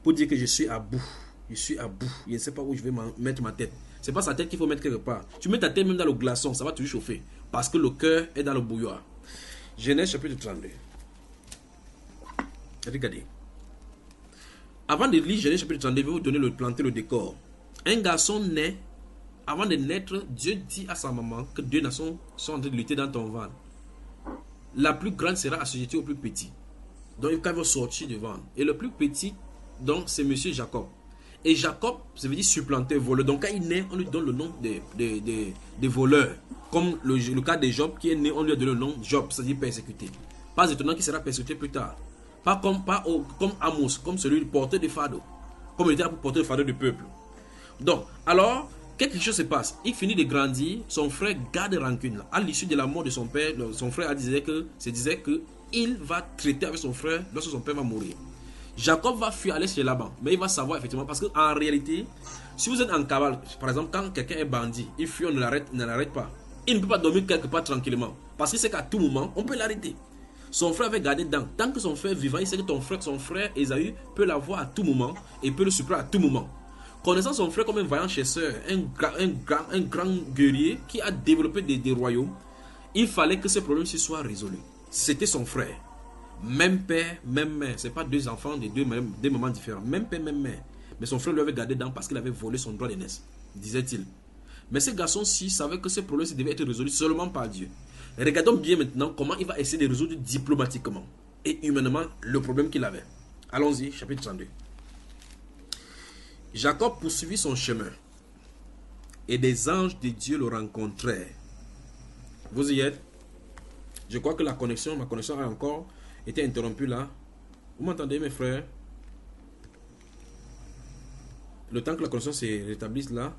pour dire que je suis à bout. Je suis à bout. Je ne sais pas où je vais mettre ma tête. C'est pas sa tête qu'il faut mettre quelque part. Tu mets ta tête même dans le glaçon, ça va toujours chauffer. Parce que le cœur est dans le bouilloire. Genèse chapitre 32. Regardez. Avant de lire Genèse chapitre 32, je vais vous donner planter le décor. Un garçon naît. Avant de naître, Dieu dit à sa maman que 2 nations sont en train de lutter dans ton ventre. La plus grande sera assujettie au plus petit. Donc il va sortir du ventre. Et le plus petit, donc c'est monsieur Jacob. Et Jacob, ça veut dire supplanter, voleur. Donc quand il naît, on lui donne le nom de voleur. Comme le cas de Job qui est né, on lui a donné le nom Job, c'est-à-dire persécuté. Pas étonnant qu'il sera persécuté plus tard. Pas comme Amos, comme celui du porteur de fardeau. Comme il était là pour porter le fardeau du peuple. Donc, alors, quelque chose se passe. Il finit de grandir, son frère garde rancune. À l'issue de la mort de son père, son frère disait que il va traiter avec son frère lorsque son père va mourir. Jacob va fuir aller chez Laban, mais il va savoir effectivement, parce qu'en réalité, si vous êtes en cavale, par exemple, quand quelqu'un est bandit, il fuit, on ne l'arrête pas. Il ne peut pas dormir quelque part tranquillement, parce qu'il sait qu'à tout moment, on peut l'arrêter. Son frère va garder dedans. Tant que son frère est vivant, il sait que son frère Ésaü peut l'avoir à tout moment et peut le supprimer à tout moment. Connaissant son frère comme un vaillant chasseur, un grand guerrier qui a développé des royaumes, il fallait que ce problème-ci soit résolu. C'était son frère. Même père, même mère. Ce n'est pas 2 enfants de deux mamans différents. Même père, même mère. Mais son frère lui avait gardé dedans parce qu'il avait volé son droit d'aînesse, disait-il. Mais ce garçon-ci savait que ce problème devait être résolu seulement par Dieu. Regardons bien maintenant comment il va essayer de résoudre diplomatiquement et humainement le problème qu'il avait. Allons-y, chapitre 32. Jacob poursuivit son chemin et des anges de Dieu le rencontrèrent. Vous y êtes? Je crois que ma connexion est encore. été interrompu là. Vous m'entendez, mes frères? Le temps que la connexion se rétablisse là.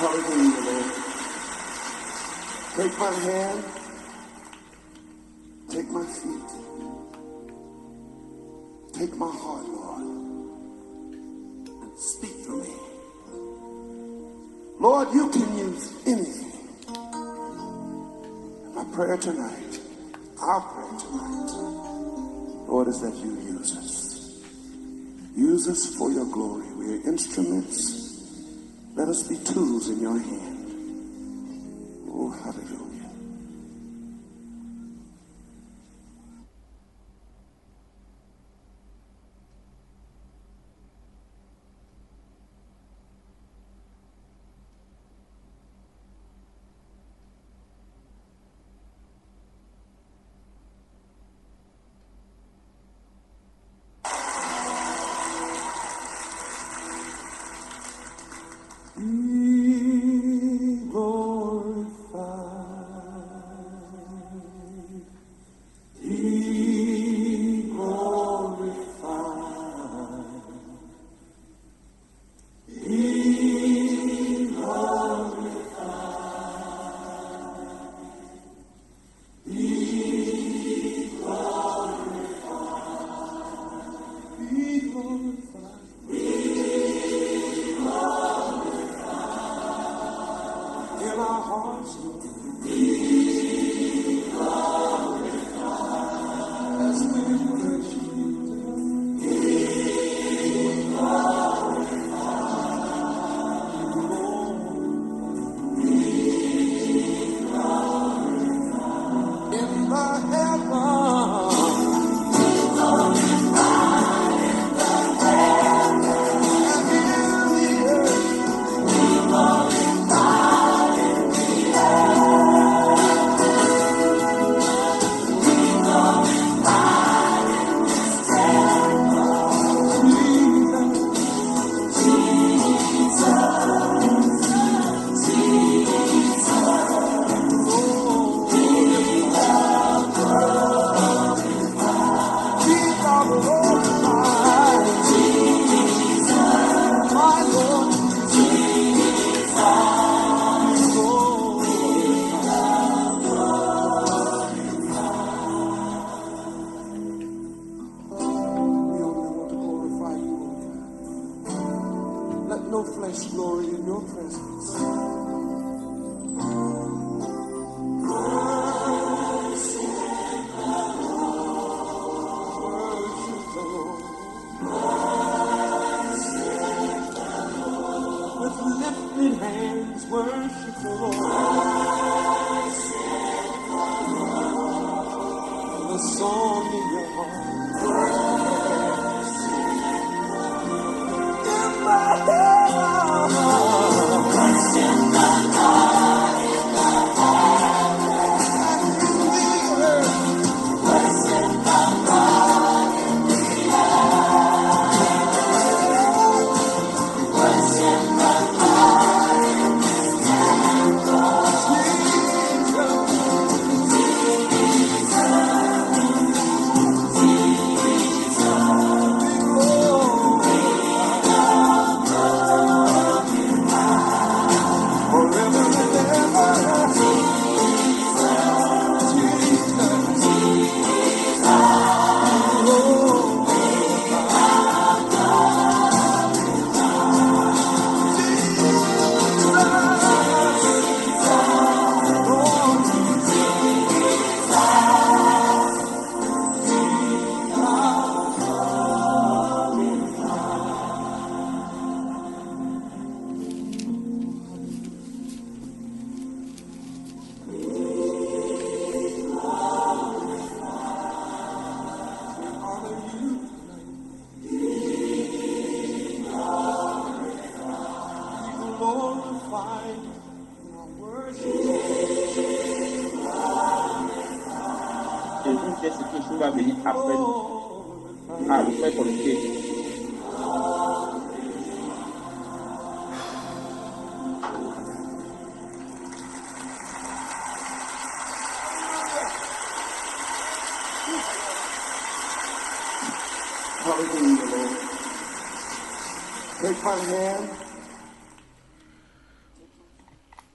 Hallelujah, Lord. Take my hand, take my feet, take my heart, Lord, and speak through me. Lord, you can use anything. My prayer tonight, our prayer tonight, Lord, is that you use us. Use us for your glory. We are instruments. Let us be tools in your hand. Oh, hallelujah.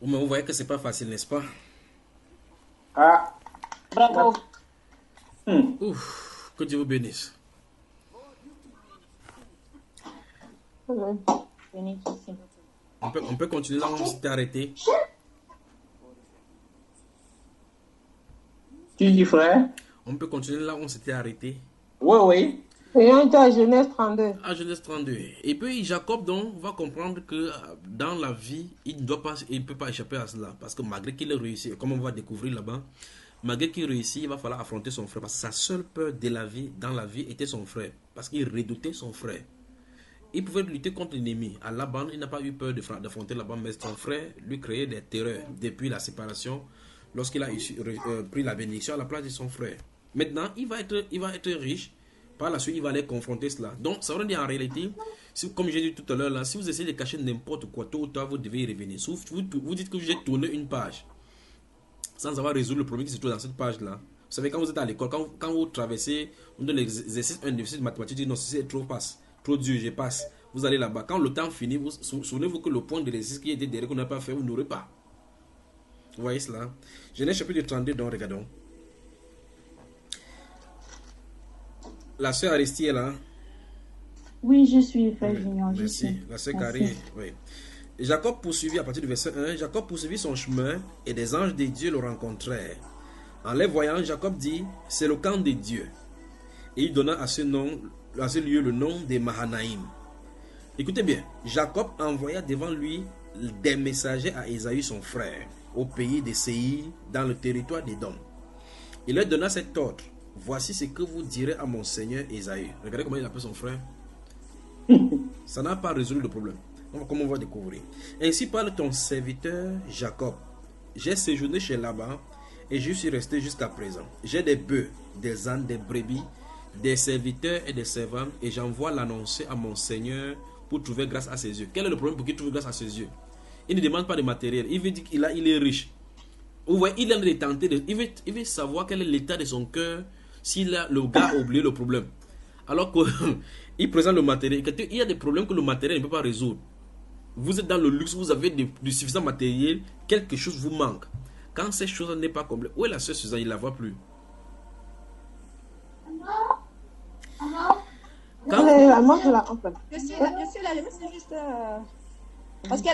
Vous voyez que c'est pas facile, n'est-ce pas? Ah, Bravo. Ouf, que Dieu vous bénisse. On peut continuer là où on s'était arrêté. Tu dis frère? On peut continuer là où on s'était arrêté. Oui, oui. Et on était à Genèse 32. À Genèse 32. Et puis Jacob donc va comprendre que dans la vie, il ne peut pas échapper à cela. Parce que malgré qu'il ait réussi, comme on va découvrir là-bas, malgré qu'il réussit, il va falloir affronter son frère. Parce que sa seule peur de la vie, dans la vie, était son frère. Parce qu'il redoutait son frère. Il pouvait lutter contre l'ennemi. À Laban, il n'a pas eu peur d'affronter Laban, mais son frère lui créait des terreurs depuis la séparation, lorsqu'il a pris la bénédiction à la place de son frère. Maintenant, il va être riche. Par la suite, il va aller confronter cela. Donc, ça veut dire en réalité, comme j'ai dit tout à l'heure, là, si vous essayez de cacher n'importe quoi, tôt ou tard, vous devez y revenir. Sauf vous dites que j'ai tourné une page sans avoir résolu le problème qui se trouve dans cette page-là. Vous savez, quand vous êtes à l'école, quand vous traversez, on donne l'exercice, un exercice de mathématiques, dit non, si c'est trop dur, je passe. Vous allez là-bas. Quand le temps finit, souvenez-vous que le point de l'exercice qui était derrière qu'on n'a pas fait, vous n'aurez pas. Vous voyez cela? Genèse chapitre 32, donc regardons. La sœur Aristie est là. Oui, je suis, frère Junior. Merci. La sœur Carrie, oui. Jacob poursuivit, à partir du verset 1, Jacob poursuivit son chemin et des anges de Dieu le rencontrèrent. En les voyant, Jacob dit, c'est le camp de Dieu. Et il donna à ce lieu le nom de Mahanaïm. Écoutez bien, Jacob envoya devant lui des messagers à Ésaü son frère, au pays de Séir, dans le territoire d'Édom. Il leur donna cet ordre. Voici ce que vous direz à mon seigneur Ésaü. Regardez comment il appelle son frère. Ça n'a pas résolu le problème. Comment on va découvrir. Ainsi parle ton serviteur Jacob. J'ai séjourné chez Laban et je suis resté jusqu'à présent. J'ai des bœufs, des ânes, des brebis, des serviteurs et des servantes, et j'envoie l'annoncer à mon seigneur pour trouver grâce à ses yeux. Quel est le problème pour qu'il trouve grâce à ses yeux? Il ne demande pas de matériel. Il veut dire qu'il est riche. Vous voyez, il est tenté de, il veut savoir quel est l'état de son cœur si le gars a oublié le problème. Alors qu'il présente le matériel. Il y a des problèmes que le matériel ne peut pas résoudre. Vous êtes dans le luxe, vous avez du suffisant matériel, quelque chose vous manque. Quand cette chose n'est pas complète, où est la sœur Suzanne? Il ne la voit plus. Moi, je la comprends. Je suis là, mais c'est juste... Parce que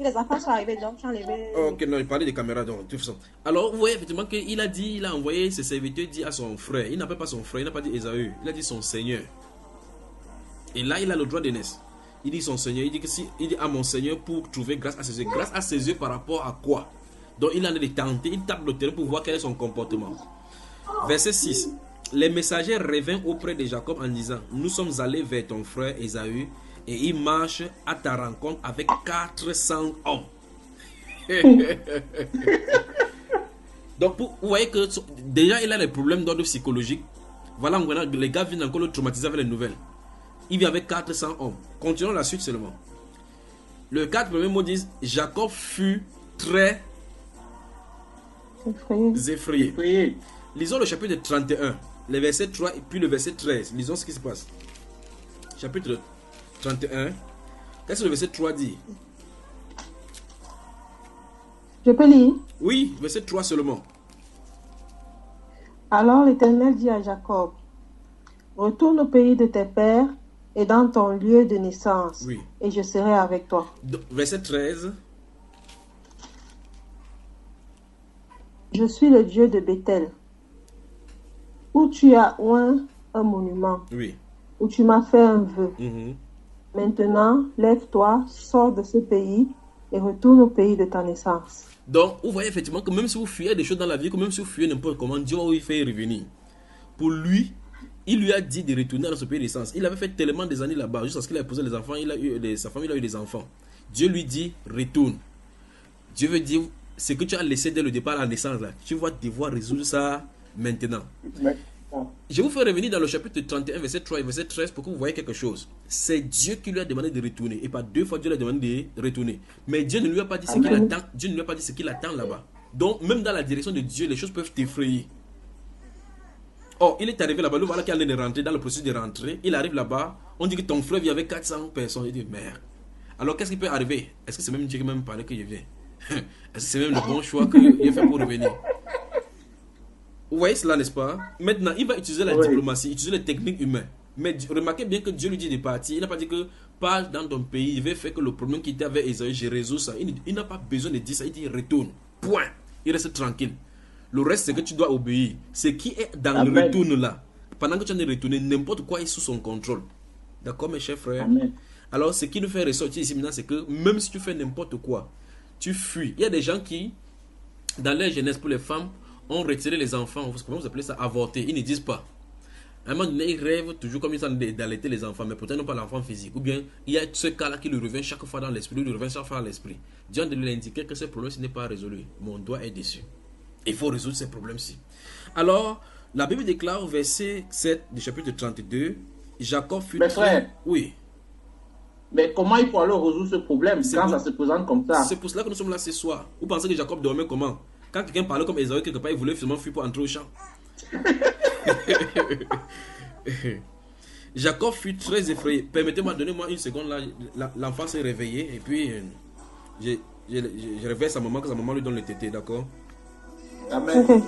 les enfants sont arrivés, donc j'ai enlevé... Ok, non, il parlait des caméras, donc, de toute façon. Alors, vous voyez effectivement qu'il a dit, il a envoyé ses serviteurs, dit à son frère. Il n'appelle pas son frère, il n'a pas dit Ésaü, il a dit son Seigneur. Et là, il a le droit d'aînesse. Il dit son Seigneur, il dit à mon Seigneur pour trouver grâce à ses yeux. Grâce à ses yeux par rapport à quoi? Donc il en est tenté, il tape le terrain pour voir quel est son comportement. Verset 6. Les messagers revinrent auprès de Jacob en disant, nous sommes allés vers ton frère Ésaü et il marche à ta rencontre avec 400 hommes. Donc vous voyez que déjà il a des problèmes d'ordre psychologique. Voilà, les gars viennent encore le traumatiser avec les nouvelles. Il vient avec 400 hommes. Continuons la suite seulement. Le 4 premiers mots disent, Jacob fut très effrayé. Lisons le chapitre 31, le verset 3 et puis le verset 13. Lisons ce qui se passe. Chapitre 31. Qu'est-ce que le verset 3 dit? Je peux lire? Oui, verset 3 seulement. Alors l'Éternel dit à Jacob, retourne au pays de tes pères et dans ton lieu de naissance, oui, et je serai avec toi. Verset 13. Je suis le Dieu de Bethel, où tu as oint un monument, oui, où tu m'as fait un vœu. Mm-hmm. Maintenant, lève-toi, sors de ce pays et retourne au pays de ta naissance. Donc, vous voyez effectivement que même si vous fuyez des choses dans la vie, que même si vous fuyez n'importe comment, Dieu va vous faire revenir. Pour lui, il lui a dit de retourner dans ce pays de naissance. Il avait fait tellement des années là-bas, jusqu'à ce qu'il a épousé les enfants, sa famille a eu des enfants. Dieu lui dit, retourne. Dieu veut dire, ce que tu as laissé dès le départ à la naissance, là, tu vas devoir résoudre ça maintenant. Je vous fais revenir dans le chapitre 31, verset 3 et verset 13 pour que vous voyez quelque chose. C'est Dieu qui lui a demandé de retourner. Et pas deux fois Dieu lui a demandé de retourner. Mais Dieu ne lui a pas dit ce qu'il attend. Dieu ne lui a pas dit ce qu'il attend là-bas. Donc, même dans la direction de Dieu, les choses peuvent t'effrayer. Oh, il est arrivé là-bas, le voilà qui est en train de rentrer dans le processus de rentrer. Il arrive là-bas, on dit que ton frère vient avec 400 personnes. Il dit, merde. Alors, qu'est-ce qui peut arriver? Est-ce que c'est même Dieu qui m'a parlé que je viens? Est-ce que c'est même le bon choix qu'il a fait pour revenir? Vous voyez cela, n'est-ce pas? Maintenant, il va utiliser la diplomatie, utiliser les techniques humaines. Mais remarquez bien que Dieu lui dit de partir. Il n'a pas dit que pars dans ton pays, il va faire que le problème qui était avec Esaü, je résous ça. Il n'a pas besoin de dire ça, il dit retourne. Point. Il reste tranquille. Le reste, c'est que tu dois obéir. Ce qui est dans le retourne là, pendant que tu en es retourné, n'importe quoi est sous son contrôle. D'accord, mes chers frères? Amen. Alors, ce qui nous fait ressortir ici maintenant, c'est que même si tu fais n'importe quoi, tu fuis. Il y a des gens qui, dans leur jeunesse pour les femmes, ont retiré les enfants. Comment vous appelez ça? Avorter. Ils ne disent pas. À un moment donné, ils rêvent toujours comme ils sont d'allaiter les enfants, mais pourtant ils n'ont pas l'enfant physique. Ou bien, il y a ce cas-là qui lui revient chaque fois dans l'esprit, lui revient chaque fois dans l'esprit. Dieu de lui indiquer que ce problème n'est pas résolu. Mon doigt est dessus. Il faut résoudre ces problèmes-ci. Alors, la Bible déclare au verset 7 du chapitre 32, Jacob fut... Mais frère, oui. Mais comment il faut alors résoudre ce problème quand ça se présente comme ça? C'est pour cela que nous sommes là ce soir. Vous pensez que Jacob dormait comment? Quand quelqu'un parlait comme Esaü, quelque part, il voulait finalement fuir pour entrer au champ. Jacob fut très effrayé. Permettez-moi, donnez-moi une seconde là. L'enfant s'est réveillé et puis je réveille sa maman, que sa maman lui donne le tété, d'accord? Amen.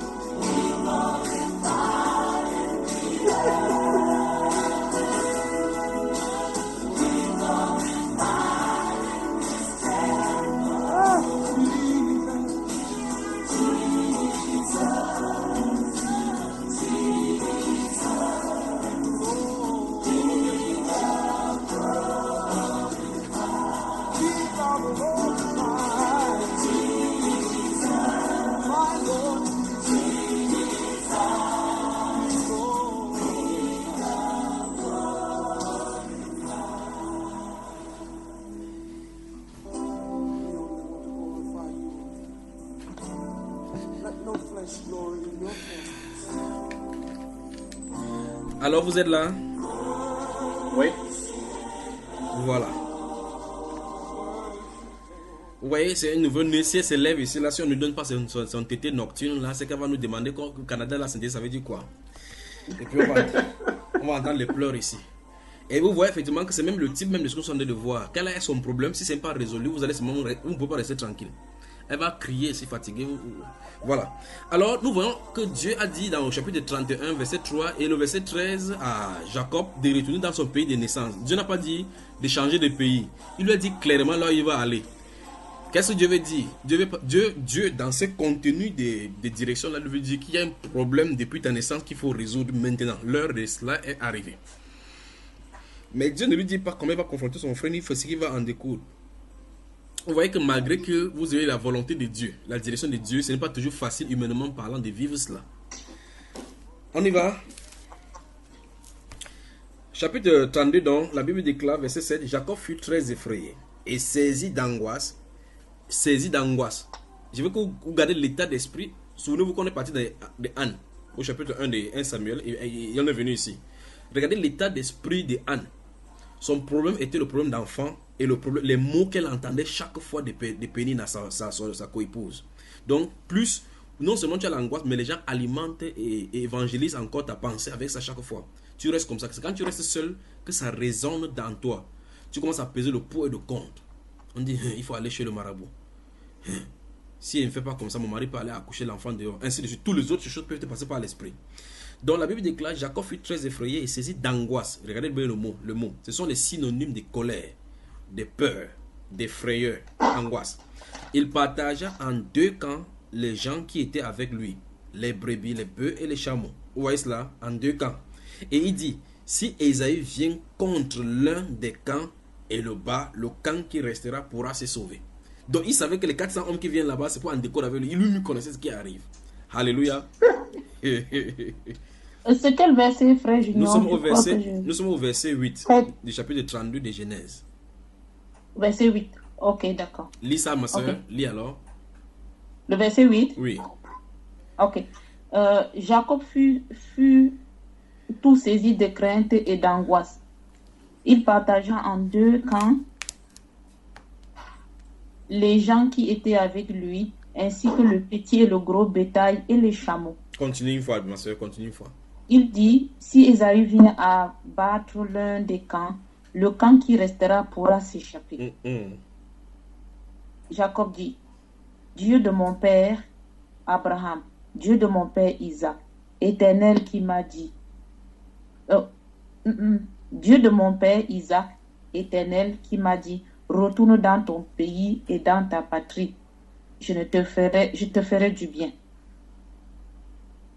Alors, vous êtes là? Oui. Voilà. Vous voyez, c'est un nouveau né. Si elle se lève ici, là, si on ne donne pas son tété nocturne, là, c'est qu'elle va nous demander qu'au Canada, la santé, ça veut dire quoi? Et puis, on va entendre les pleurs ici. Et vous voyez effectivement que c'est même le type même de ce que nous sommes en train de voir. Quel est son problème? Si ce n'est pas résolu, vous ne pouvez pas rester tranquille. Elle va crier, si fatiguée. Voilà. Alors, nous voyons que Dieu a dit dans le chapitre 31, verset 3 et le verset 13 à Jacob de retourner dans son pays de naissance. Dieu n'a pas dit de changer de pays. Il lui a dit clairement là où il va aller. Qu'est-ce que Dieu veut dire? Dieu dans ce contenu de direction, là, il veut dire qu'il y a un problème depuis ta naissance qu'il faut résoudre maintenant. L'heure de cela est arrivée. Mais Dieu ne lui dit pas comment il va confronter son frère, ni ce qu'il va en découdre. Vous voyez que malgré que vous ayez la volonté de Dieu, la direction de Dieu, ce n'est pas toujours facile, humainement parlant, de vivre cela. On y va. Chapitre 32, donc, la Bible déclare, verset 7, Jacob fut très effrayé et saisi d'angoisse. Saisi d'angoisse. Je veux que vous gardez l'état d'esprit. Souvenez-vous qu'on est parti de Anne, au chapitre 1 de 1 Samuel, et il en est venu ici. Regardez l'état d'esprit de Anne. Son problème était le problème d'enfant et les mots qu'elle entendait chaque fois de Pénine à sa coépouse. Donc, plus, non seulement tu as l'angoisse, mais les gens alimentent et évangélisent encore ta pensée avec ça chaque fois. Tu restes comme ça. C'est quand tu restes seul que ça résonne dans toi. Tu commences à peser le pour et le contre. On dit, il faut aller chez le marabout. Si elle ne fait pas comme ça, mon mari peut aller accoucher l'enfant dehors. Ainsi de suite. Toutes les autres choses peuvent te passer par l'esprit. Donc la Bible déclare, Jacob fut très effrayé et saisi d'angoisse. Regardez bien le mot. Ce sont les synonymes de colère, de peur, de frayeur, angoisse. Il partagea en deux camps les gens qui étaient avec lui, les brebis, les bœufs et les chameaux. Vous voyez cela? En deux camps. Et il dit, si Ésaü vient contre l'un des camps et le bas, le camp qui restera pourra se sauver. Donc il savait que les 400 hommes qui viennent là-bas, c'est pour en découdre avec lui. Il lui connaissait ce qui arrive. Alléluia. C'est quel verset, frère Junior? Nous sommes au verset 8 du chapitre 32 de Genèse. Verset 8. Ok, d'accord. Lis ça, ma soeur. Okay. Lis alors. Le verset 8? Oui. Ok. Jacob fut tout saisi de crainte et d'angoisse. Il partagea en deux camps les gens qui étaient avec lui, ainsi que le petit et le gros bétail et les chameaux. Continue une fois, ma soeur, continue une fois. Il dit, si Ésaü vient à battre l'un des camps, le camp qui restera pourra s'échapper. Jacob dit, Dieu de mon père Abraham, Dieu de mon père Isaac, Éternel qui m'a dit, Dieu de mon père Isaac, Éternel qui m'a dit, retourne dans ton pays et dans ta patrie, je te ferai du bien.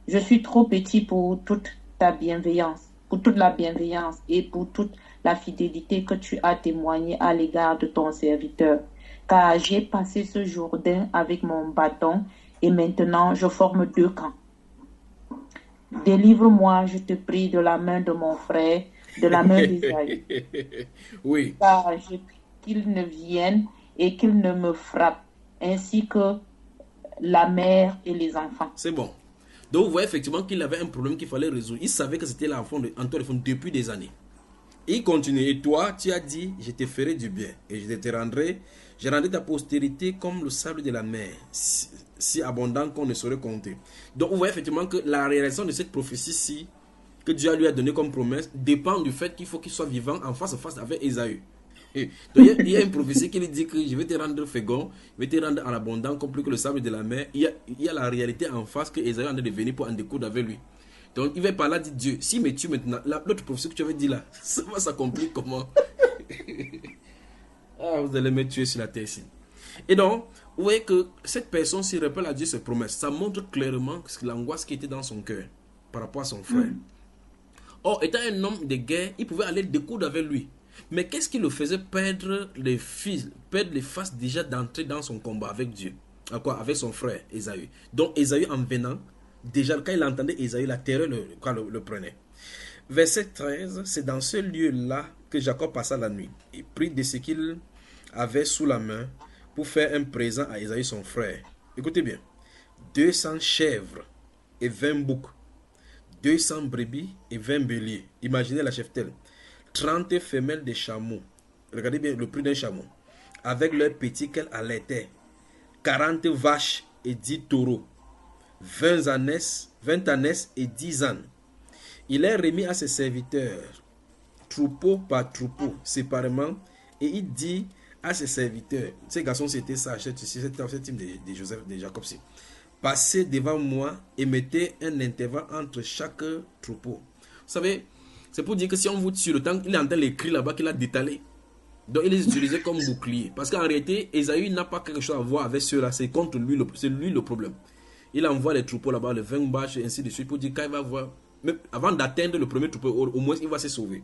Je suis trop petit pour toute ta bienveillance, pour toute la bienveillance et pour toute la fidélité que tu as témoignée à l'égard de ton serviteur. Car j'ai passé ce Jourdain avec mon bâton et maintenant je forme deux camps. Délivre-moi, je te prie, de la main de mon frère, de la main d'Ésaü. Oui. Car je prie qu'il ne vienne et qu'il ne me frappe, ainsi que la mère et les enfants. C'est bon. Donc vous voyez effectivement qu'il avait un problème qu'il fallait résoudre. Il savait que c'était l'enfant depuis des années. Il continue. Et toi, tu as dit, je te ferai du bien et je rendrai ta postérité comme le sable de la mer, si abondant qu'on ne saurait compter. Donc vous voyez effectivement que la réalisation de cette prophétie-ci que Dieu lui a donnée comme promesse dépend du fait qu'il faut qu'il soit vivant en face à face avec Ésaü. Donc il y a une prophétie qui lui dit que je vais te rendre fécond, je vais te rendre en abondant comme plus que le sable de la mer. Il y a la réalité en face que Ésaü en train de venir pour en découdre avec lui. Donc il va par là dire, Dieu, s'il me tue maintenant, l'autre prophétie que tu avais dit là, ça va s'accomplir comment? Ah, vous allez me tuer sur la terre ici. Et donc, vous voyez que cette personne s'y rappelle à Dieu ses promesses. Ça montre clairement l'angoisse qui était dans son cœur par rapport à son frère. Or, étant un homme de guerre, il pouvait aller découdre avec lui. Mais qu'est-ce qui le faisait perdre les faces déjà d'entrer dans son combat avec Dieu? Avec son frère Ésaü. Donc Ésaü en venant, déjà quand il entendait Ésaü, la terreur le prenait. Verset 13, c'est dans ce lieu-là que Jacob passa la nuit. Il prit de ce qu'il avait sous la main pour faire un présent à Ésaü son frère. Écoutez bien, 200 chèvres et 20 boucs, 200 brebis et 20 béliers. Imaginez la cheptelle. 30 femelles de chameaux. Regardez bien le prix d'un chameau. Avec leurs petits qu'elle allaitait. 40 vaches et 10 taureaux. 20 ânesses et 10 ânes. Il est remis à ses serviteurs, troupeau par troupeau, séparément, et il dit à ses serviteurs, ces garçons c'était ça, ce type de Joseph, de Jacob, passez devant moi et mettez un intervalle entre chaque troupeau. Vous savez, c'est pour dire que si on vous tue, le temps il est en train d'écrire là-bas qu'il a détalé, donc il les utilisait comme bouclier. Parce qu'en réalité, Esaü n'a pas quelque chose à voir avec ceux-là, c'est contre lui, c'est lui le problème. Il envoie les troupeaux là-bas, les 20 bâches et ainsi de suite, pour dire qu'il va voir. Mais avant d'atteindre le premier troupeau, au moins il va se sauver.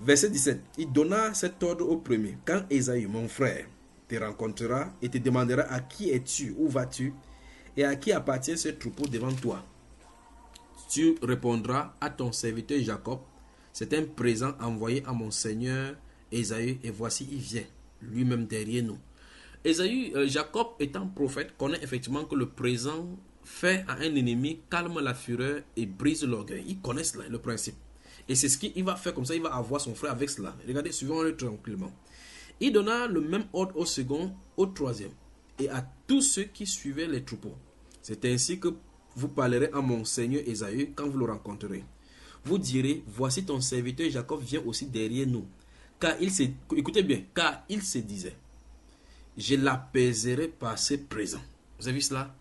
Verset 17. Il donna cet ordre au premier. Quand Esaü, mon frère, te rencontrera et te demandera à qui es-tu, où vas-tu et à qui appartient ce troupeau devant toi, tu répondras à ton serviteur Jacob, c'est un présent envoyé à mon seigneur Esaü et voici il vient, lui-même derrière nous. Esaü, Jacob étant prophète, connaît effectivement que le présent fait à un ennemi calme la fureur et brise l'orgueil. Il connaît cela, le principe. Et c'est ce qu'il va faire comme ça, il va avoir son frère avec cela. Regardez, suivons-le tranquillement. Il donna le même ordre au second, au troisième, et à tous ceux qui suivaient les troupeaux. C'est ainsi que vous parlerez à mon seigneur Esaü quand vous le rencontrerez. Vous direz, voici ton serviteur Jacob vient aussi derrière nous. Car il se, écoutez bien, car il se disait, je l'apaiserai par ce présent. Vous avez vu cela?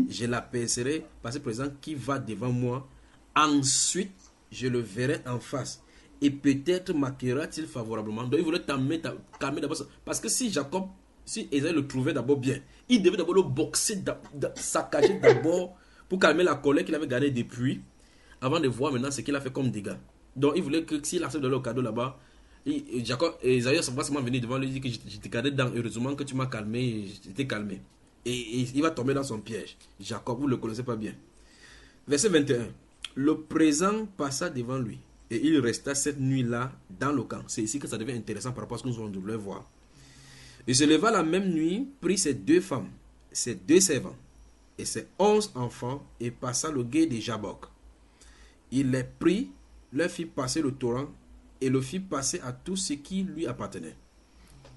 Je l'apaiserai par ce présent qui va devant moi. Ensuite, je le verrai en face. Et peut-être m'accueillera-t-il favorablement. Donc, il voulait calmer d'abord. Parce que si Jacob, si Esaü le trouvait d'abord bien, il devait d'abord le boxer, saccager d'abord pour calmer la colère qu'il avait gardée depuis, avant de voir maintenant ce qu'il a fait comme dégâts. Donc, il voulait que s'il accepte de le cadeau là-bas, Jacob, Esaü va seulement venir devant lui et dire que je t'ai gardé dedans. Heureusement que tu m'as calmé, je t'ai calmé. Et il va tomber dans son piège. Jacob, vous ne le connaissez pas bien. Verset 21. Le présent passa devant lui. Et il resta cette nuit-là dans le camp. C'est ici que ça devient intéressant par rapport à ce que nous allons voir. Il se leva la même nuit, prit ses 2 femmes, ses 2 servants et ses 11 enfants et passa le gué de Jabok. Il les prit, leur fit passer le torrent et le fit passer à tout ce qui lui appartenait.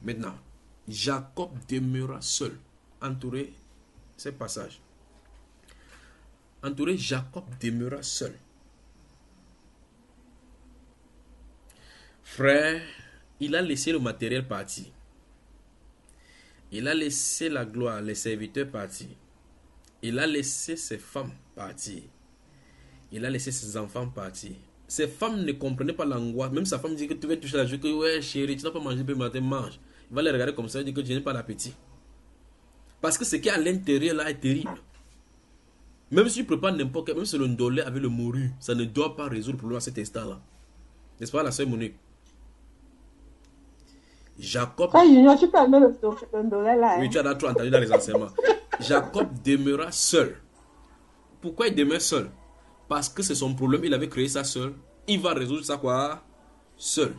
Maintenant, Jacob demeura seul. Entouré, ces passages. Entouré, Jacob demeura seul. Frère, il a laissé le matériel partir. Il a laissé la gloire, les serviteurs partir. Il a laissé ses femmes partir. Il a laissé ses enfants partir. Ces femmes ne comprenaient pas l'angoisse. Même sa femme dit que tu vas toucher la joue, que ouais chérie, tu n'as pas mangé depuis le matin, mange. Il va les regarder comme ça et dire que je n'ai pas d'appétit. Parce que ce qui est à l'intérieur là est terrible. Même si tu prépares n'importe quel, même si le ndolé avec le moru, ça ne doit pas résoudre le problème à cet instant-là. N'est-ce pas la sœur Monique? Jacob. Ah, Junior, tu peux amener le ndolé là. Oui, tu as trop entendu dans les enseignements. Jacob demeura seul. Pourquoi il demeure seul? Parce que c'est son problème, il avait créé ça seul. Il va résoudre ça quoi? Seul.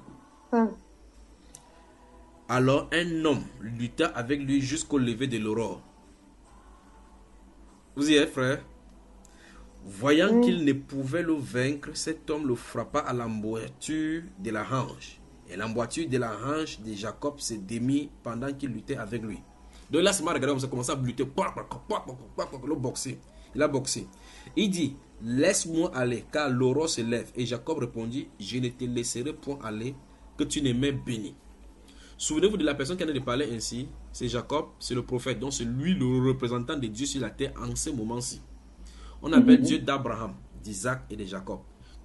Alors un homme lutta avec lui jusqu'au lever de l'aurore. Vous y êtes, frère? Voyant qu'il ne pouvait le vaincre, cet homme le frappa à l'emboîture de la hanche. Et l'emboîture de la hanche de Jacob se démit pendant qu'il luttait avec lui. Donc là, c'est mal regardé, on a commencé à lutter. Le boxer. Il a boxé. Il dit, laisse-moi aller, car l'aurore se lève. Et Jacob répondit, je ne te laisserai point aller, que tu ne m'aies béni. Souvenez-vous de la personne qui en a de parler ainsi, c'est Jacob, c'est le prophète, donc c'est lui le représentant de Dieu sur la terre en ce moment-ci. On appelle Dieu d'Abraham, d'Isaac et de Jacob.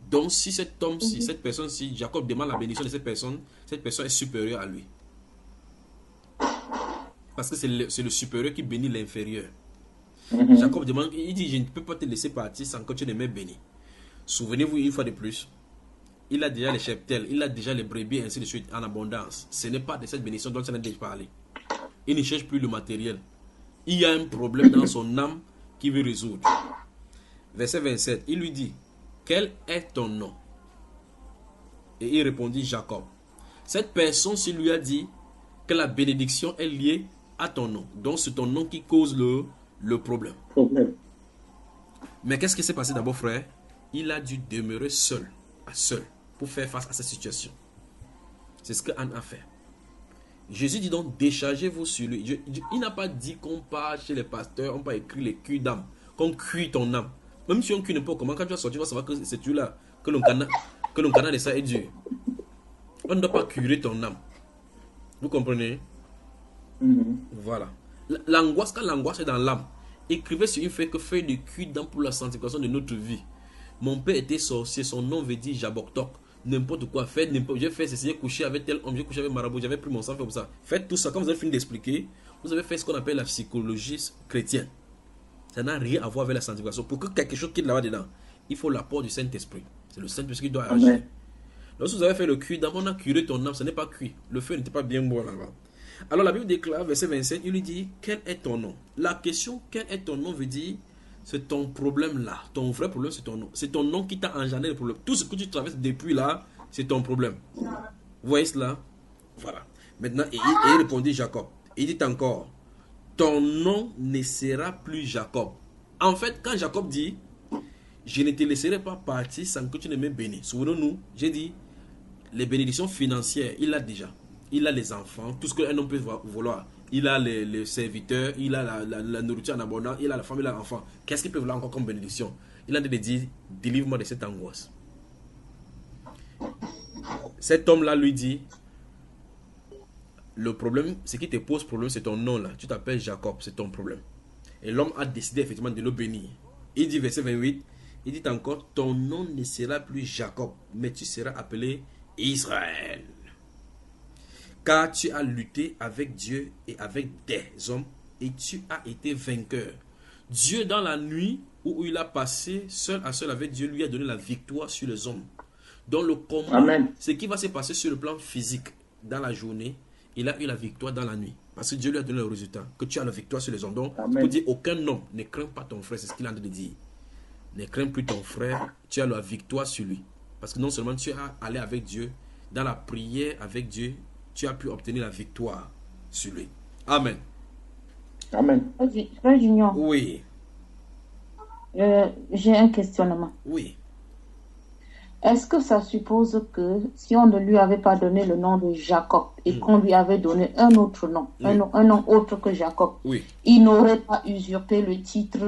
Donc si cet homme-ci, cette personne-ci, Jacob demande la bénédiction de cette personne est supérieure à lui. Parce que c'est le supérieur qui bénit l'inférieur. Jacob demande, il dit, je ne peux pas te laisser partir sans que tu ne m'aies béni. Souvenez-vous une fois de plus. Il a déjà les cheptels, il a déjà les brebis, ainsi de suite, en abondance. Ce n'est pas de cette bénédiction dont on a déjà parlé. Il ne cherche plus le matériel. Il y a un problème dans son âme qu'il veut résoudre. Verset 27, il lui dit, quel est ton nom? Et il répondit, Jacob. Cette personne-ci lui a dit que la bénédiction est liée à ton nom. Donc c'est ton nom qui cause le problème. Mais qu'est-ce qui s'est passé d'abord, frère? Il a dû demeurer seul, pour faire face à cette situation. C'est ce que Anne a fait. Jésus dit donc, déchargez-vous sur lui. Il n'a pas dit qu'on part chez les pasteurs, on peut écrire les culs d'âme, qu'on cuit ton âme. Même si on cuit n'importe comment, quand tu vas sortir, tu vas savoir que c'est celui-là, que l'on canal de ça est dur. On ne doit pas curer ton âme. Vous comprenez? Voilà. L'angoisse, quand l'angoisse est dans l'âme, écrivez sur une feuille de cuit d'âme pour la sanctification de notre vie. Mon père était sorcier, son nom veut dire Jaboktok. N'importe quoi, faites n'importe. J'ai fait ceci, j'ai couché avec tel homme, j'ai couché avec marabout, j'avais pris mon sang, fait comme ça. Faites tout ça. Quand vous avez fini d'expliquer, vous avez fait ce qu'on appelle la psychologie chrétienne. Ça n'a rien à voir avec la sanctification. Pour que quelque chose quitte là-bas dedans, il faut l'apport du Saint-Esprit. C'est le Saint-Esprit qui doit agir. Lorsque vous avez fait le cuit d'âme, on a curé ton âme, ce n'est pas cuit. Le feu n'était pas bien beau là-bas. Alors la Bible déclare, verset 27, il lui dit, quel est ton nom? La question, quel est ton nom, veut dire, c'est ton problème là. Ton vrai problème, c'est ton nom. C'est ton nom qui t'a engendré le problème. Tout ce que tu traverses depuis là, c'est ton problème. Vous voyez cela? Voilà. Maintenant, il répondit Jacob. Il dit encore, ton nom ne sera plus Jacob. En fait, quand Jacob dit, je ne te laisserai pas partir sans que tu ne me bénisses. Souvenons-nous, j'ai dit, les bénédictions financières, il a déjà. Il a les enfants, tout ce qu'un homme peut vouloir. Il a les serviteurs, il a la nourriture en abondance, il a la femme, il a l'enfant. Qu'est-ce qu'il peut vouloir encore comme bénédiction? Il a dit de dire, délivre-moi de cette angoisse. Cet homme-là lui dit, le problème, ce qui te pose problème, c'est ton nom là. Tu t'appelles Jacob, c'est ton problème. Et l'homme a décidé effectivement de le bénir. Il dit, verset 28, il dit encore, ton nom ne sera plus Jacob, mais tu seras appelé Israël. Car tu as lutté avec Dieu et avec des hommes et tu as été vainqueur. Dieu, dans la nuit où il a passé seul à seul avec Dieu, lui a donné la victoire sur les hommes. Dans le combat, ce qui va se passer sur le plan physique dans la journée, il a eu la victoire dans la nuit. Parce que Dieu lui a donné le résultat, que tu as la victoire sur les hommes. Donc, il faut dire, aucun homme ne craint pas ton frère, c'est ce qu'il a de dire. Ne crains plus ton frère, tu as la victoire sur lui. Parce que non seulement tu as allé avec Dieu, dans la prière avec Dieu, tu as pu obtenir la victoire sur lui. Amen. Amen. Frère Junior. Oui. J'ai un questionnement. Oui. Est-ce que ça suppose que si on ne lui avait pas donné le nom de Jacob et qu'on lui avait donné un autre nom, un nom autre que Jacob, il n'aurait pas usurpé le titre,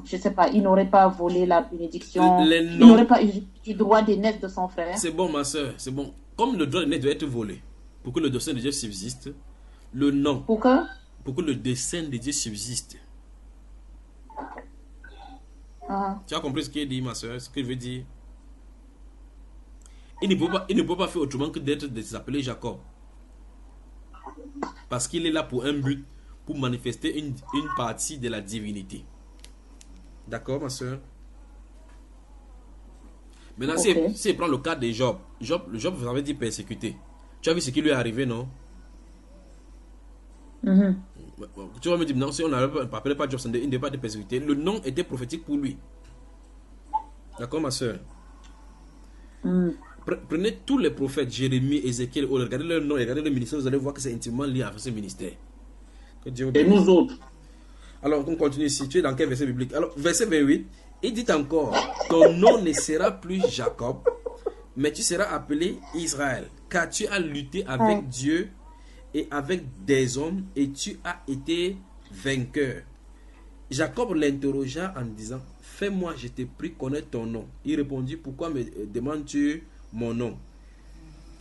je ne sais pas, il n'aurait pas volé la bénédiction, il n'aurait pas usurpé le droit d'aînesse de son frère? C'est bon, ma soeur, c'est bon. Comme le droit d'aînesse doit être volé, pour que le dessein de Dieu subsiste, le nom. Pour que le dessein de Dieu subsiste. Tu as compris ce qu'il dit, ma soeur, ce que je veux dire? Il ne peut pas faire autrement que d'être appelé Jacob. Parce qu'il est là pour un but, pour manifester une partie de la divinité. D'accord, ma soeur? Maintenant, si il prend le cas de Job, Job, vous avez dit persécuté. Tu as vu ce qui lui est arrivé, non? Tu vas me dire, non, si on n'appelait pas Job, il n'est pas de persécuté. Le nom était prophétique pour lui. D'accord, ma soeur? Prenez tous les prophètes, Jérémie, Ézéchiel, regardez leur nom, regardez le ministère, vous allez voir que c'est intimement lié à ce ministère. Et nous autres. Alors, on continue ici. Tu es dans quel verset biblique? Alors, verset 28, il dit encore, ton nom ne sera plus Jacob, mais tu seras appelé Israël, car tu as lutté avec Dieu et avec des hommes, et tu as été vainqueur. Jacob l'interrogea en disant, fais-moi, je t'ai pris connaître ton nom. Il répondit, pourquoi me demandes-tu mon nom?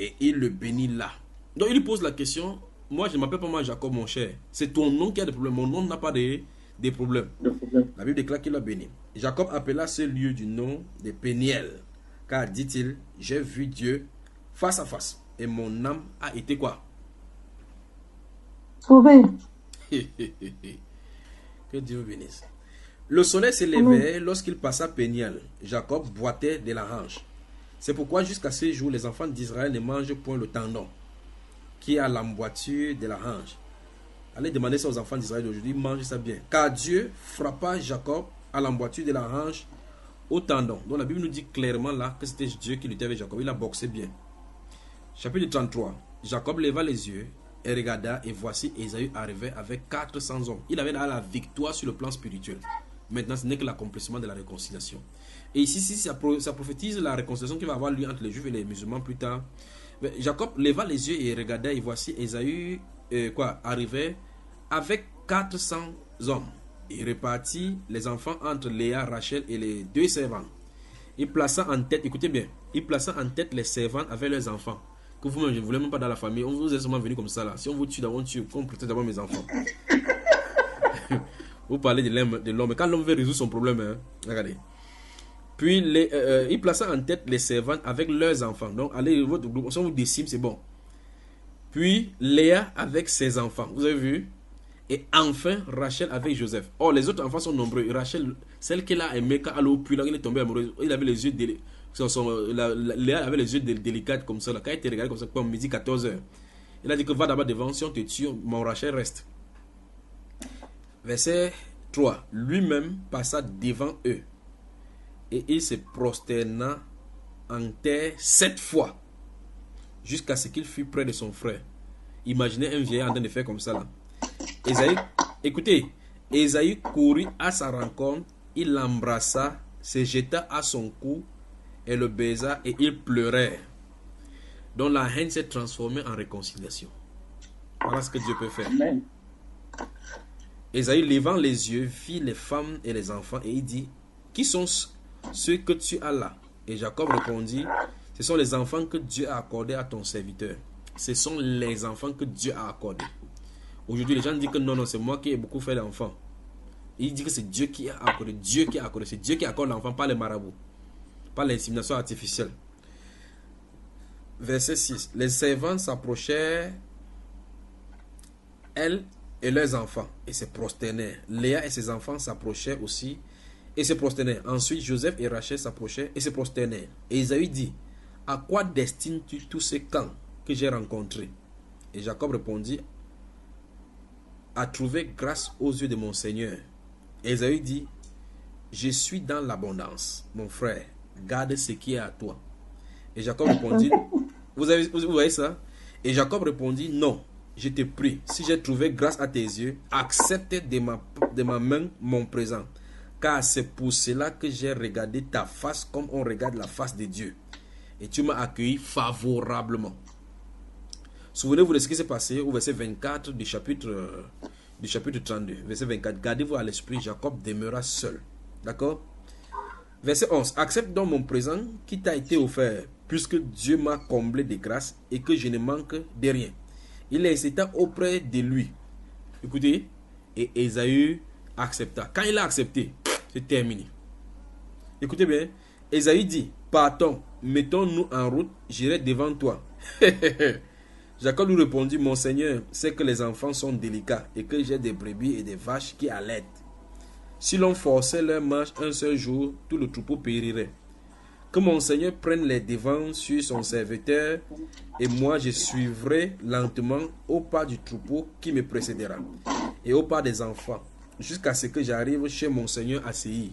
Et il le bénit là. Donc il lui pose la question, moi je ne m'appelle pas moi Jacob mon cher. C'est ton nom qui a des problèmes. Mon nom n'a pas de problèmes. La Bible déclare qu'il l'a béni. Jacob appela ce lieu du nom de Péniel. Car dit-il, j'ai vu Dieu face à face. Et mon âme a été quoi? Sauvé. Que Dieu vous bénisse. Le soleil s'élevait lorsqu'il passa Péniel. Jacob boitait de la hanche. C'est pourquoi jusqu'à ce jour, les enfants d'Israël ne mangent point le tendon qui est à l'emboîture de la hanche. Allez demander ça aux enfants d'Israël d'aujourd'hui, mangez ça bien. Car Dieu frappa Jacob à l'emboîture de la hanche au tendon. Donc la Bible nous dit clairement là que c'était Dieu qui luttait avec Jacob. Il a boxé bien. Chapitre 33. Jacob leva les yeux et regarda, et voici Ésaü arrivait avec 400 hommes. Il avait là la victoire sur le plan spirituel. Maintenant, ce n'est que l'accomplissement de la réconciliation. Et ici, ça prophétise la réconciliation qui va avoir lieu entre les Juifs et les musulmans plus tard. Mais Jacob leva les yeux et regardait, et voici Ésaü arrivait avec 400 hommes. Il répartit les enfants entre Léa, Rachel et les 2 servantes. Il plaça en tête, écoutez bien, il plaça en tête les servantes avec leurs enfants. Que vous-même, je ne voulais même pas dans la famille. On vous est seulement venu comme ça là. Si on vous tue d'abord, on tue. Qu'on protège d'abord mes enfants. Vous parlez de l'homme. Quand l'homme veut résoudre son problème, hein, regardez. Puis il plaça en tête les servantes avec leurs enfants. Donc, allez, votre groupe, si on vous décime, c'est bon. Puis Léa avec ses enfants. Vous avez vu? Et enfin, Rachel avec Joseph. Oh, les autres enfants sont nombreux. Et Rachel, celle qui a aimé quand elle est au puits, là, il est tombé amoureux. Il avait les yeux délicats. Léa avait les yeux délicats comme ça. Là. Quand il était regardé comme ça, comme midi 14h, il a dit que va d'abord devant. Si on te tue, mon Rachel reste. Verset 3. Lui-même passa devant eux. Et il se prosterna en terre 7 fois. Jusqu'à ce qu'il fût près de son frère. Imaginez un vieillard en train de faire comme ça là. Ésaü courut à sa rencontre, il l'embrassa, se jeta à son cou et le baisa et ils pleurèrent. Donc la haine s'est transformée en réconciliation. Voilà ce que Dieu peut faire. Amen. Ésaü, levant les yeux, vit les femmes et les enfants et il dit, qui sont ceux que tu as là? Et Jacob répondit, ce sont les enfants que Dieu a accordés à ton serviteur. Ce sont les enfants que Dieu a accordés. Aujourd'hui, les gens disent que non, c'est moi qui ai beaucoup fait d'enfants. Il dit que c'est Dieu qui a accordé. Dieu qui a accordé. C'est Dieu qui accorde l'enfant, pas les marabouts. Pas l'insémination artificielle. Verset 6. Les servantes s'approchèrent, elles et leurs enfants, et se prosternèrent. Léa et ses enfants s'approchèrent aussi, et se prosternèrent. Ensuite, Joseph et Rachel s'approchèrent et se prosternèrent. Et Ésaü dit, à quoi destines-tu tous ces camps que j'ai rencontrés? Et Jacob répondit, à trouver grâce aux yeux de mon Seigneur. Ésaü dit, je suis dans l'abondance, mon frère, garde ce qui est à toi. Et Jacob répondit, vous voyez ça? Et Jacob répondit, non, je te prie, si j'ai trouvé grâce à tes yeux, accepte de ma main mon présent, car c'est pour cela que j'ai regardé ta face comme on regarde la face de Dieu. Et tu m'as accueilli favorablement. Souvenez-vous de ce qui s'est passé au verset 24 du chapitre 32. Verset 24. Gardez-vous à l'esprit, Jacob demeura seul. D'accord? Verset 11. Accepte donc mon présent qui t'a été offert, puisque Dieu m'a comblé de grâce et que je ne manque de rien. Il hésita auprès de lui. Écoutez. Et Ésaü accepta. Quand il a accepté, c'est terminé. Écoutez bien. Ésaü dit, partons, mettons-nous en route, j'irai devant toi. Jacob lui répondit, mon Seigneur sait que les enfants sont délicats et que j'ai des brebis et des vaches qui allaitent. Si l'on forçait leur marche un seul jour, tout le troupeau périrait. Que mon Seigneur prenne les devants sur son serviteur et moi je suivrai lentement au pas du troupeau qui me précédera et au pas des enfants jusqu'à ce que j'arrive chez mon Seigneur à Séir.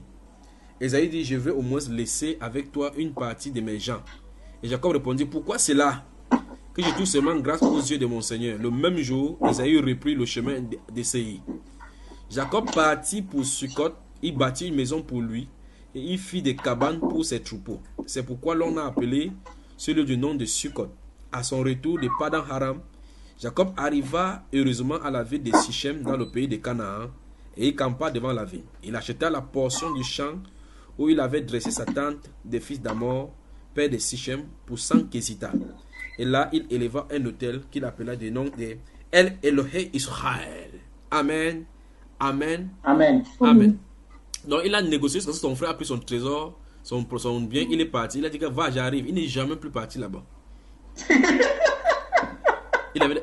Ésaü dit, je veux au moins laisser avec toi une partie de mes gens. Et Jacob répondit, pourquoi cela? Que j'ai tout seulement grâce aux yeux de mon Seigneur. Le même jour, Ésaü reprit le chemin de Séir. Jacob partit pour Sukkot, il bâtit une maison pour lui et il fit des cabanes pour ses troupeaux. C'est pourquoi l'on a appelé ce lieu du nom de Sukkot. À son retour de Padan Aram, Jacob arriva heureusement à la ville de Sichem dans le pays de Canaan et il campa devant la ville. Il acheta la portion du champ où il avait dressé sa tente des fils d'Amor, père de Sichem, pour 100 késitas. Et là, il éleva un autel qu'il appela du nom de El Elohé Israël. Amen. Amen. Amen. Amen. Donc, il a négocié, parce que son frère a pris son trésor, son bien, il est parti. Il a dit que va, j'arrive. Il n'est jamais plus parti là-bas.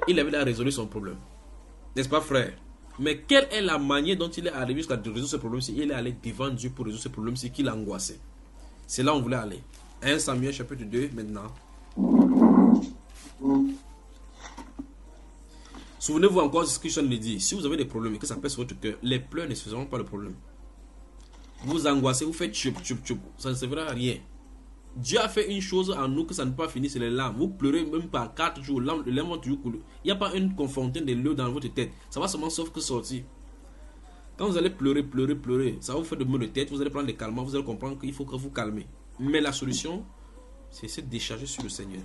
il avait là résolu son problème. N'est-ce pas, frère? Mais quelle est la manière dont il est arrivé jusqu'à résoudre ce problème? Si il est allé devant Dieu pour résoudre ce problème, c'est qu'il angoissait. C'est là où on voulait aller. 1 Samuel chapitre 2 maintenant. Souvenez-vous encore de ce que je viens de dire. Si vous avez des problèmes et que ça pèse sur votre cœur, les pleurs ne seront pas le problème. Vous angoissez, vous faites chup, ça ne servira à rien. Dieu a fait une chose en nous que ça ne peut pas finir, c'est les larmes. Vous pleurez même par 4 jours, les larmes vont toujours couler. Il n'y a pas une fontaine de l'eau dans votre tête. Ça va seulement sauf que sortir. Quand vous allez pleurer, ça va vous faire de maux de tête, vous allez prendre des calmants, vous allez comprendre qu'il faut que vous calmez. Mais la solution, c'est de décharger sur le Seigneur.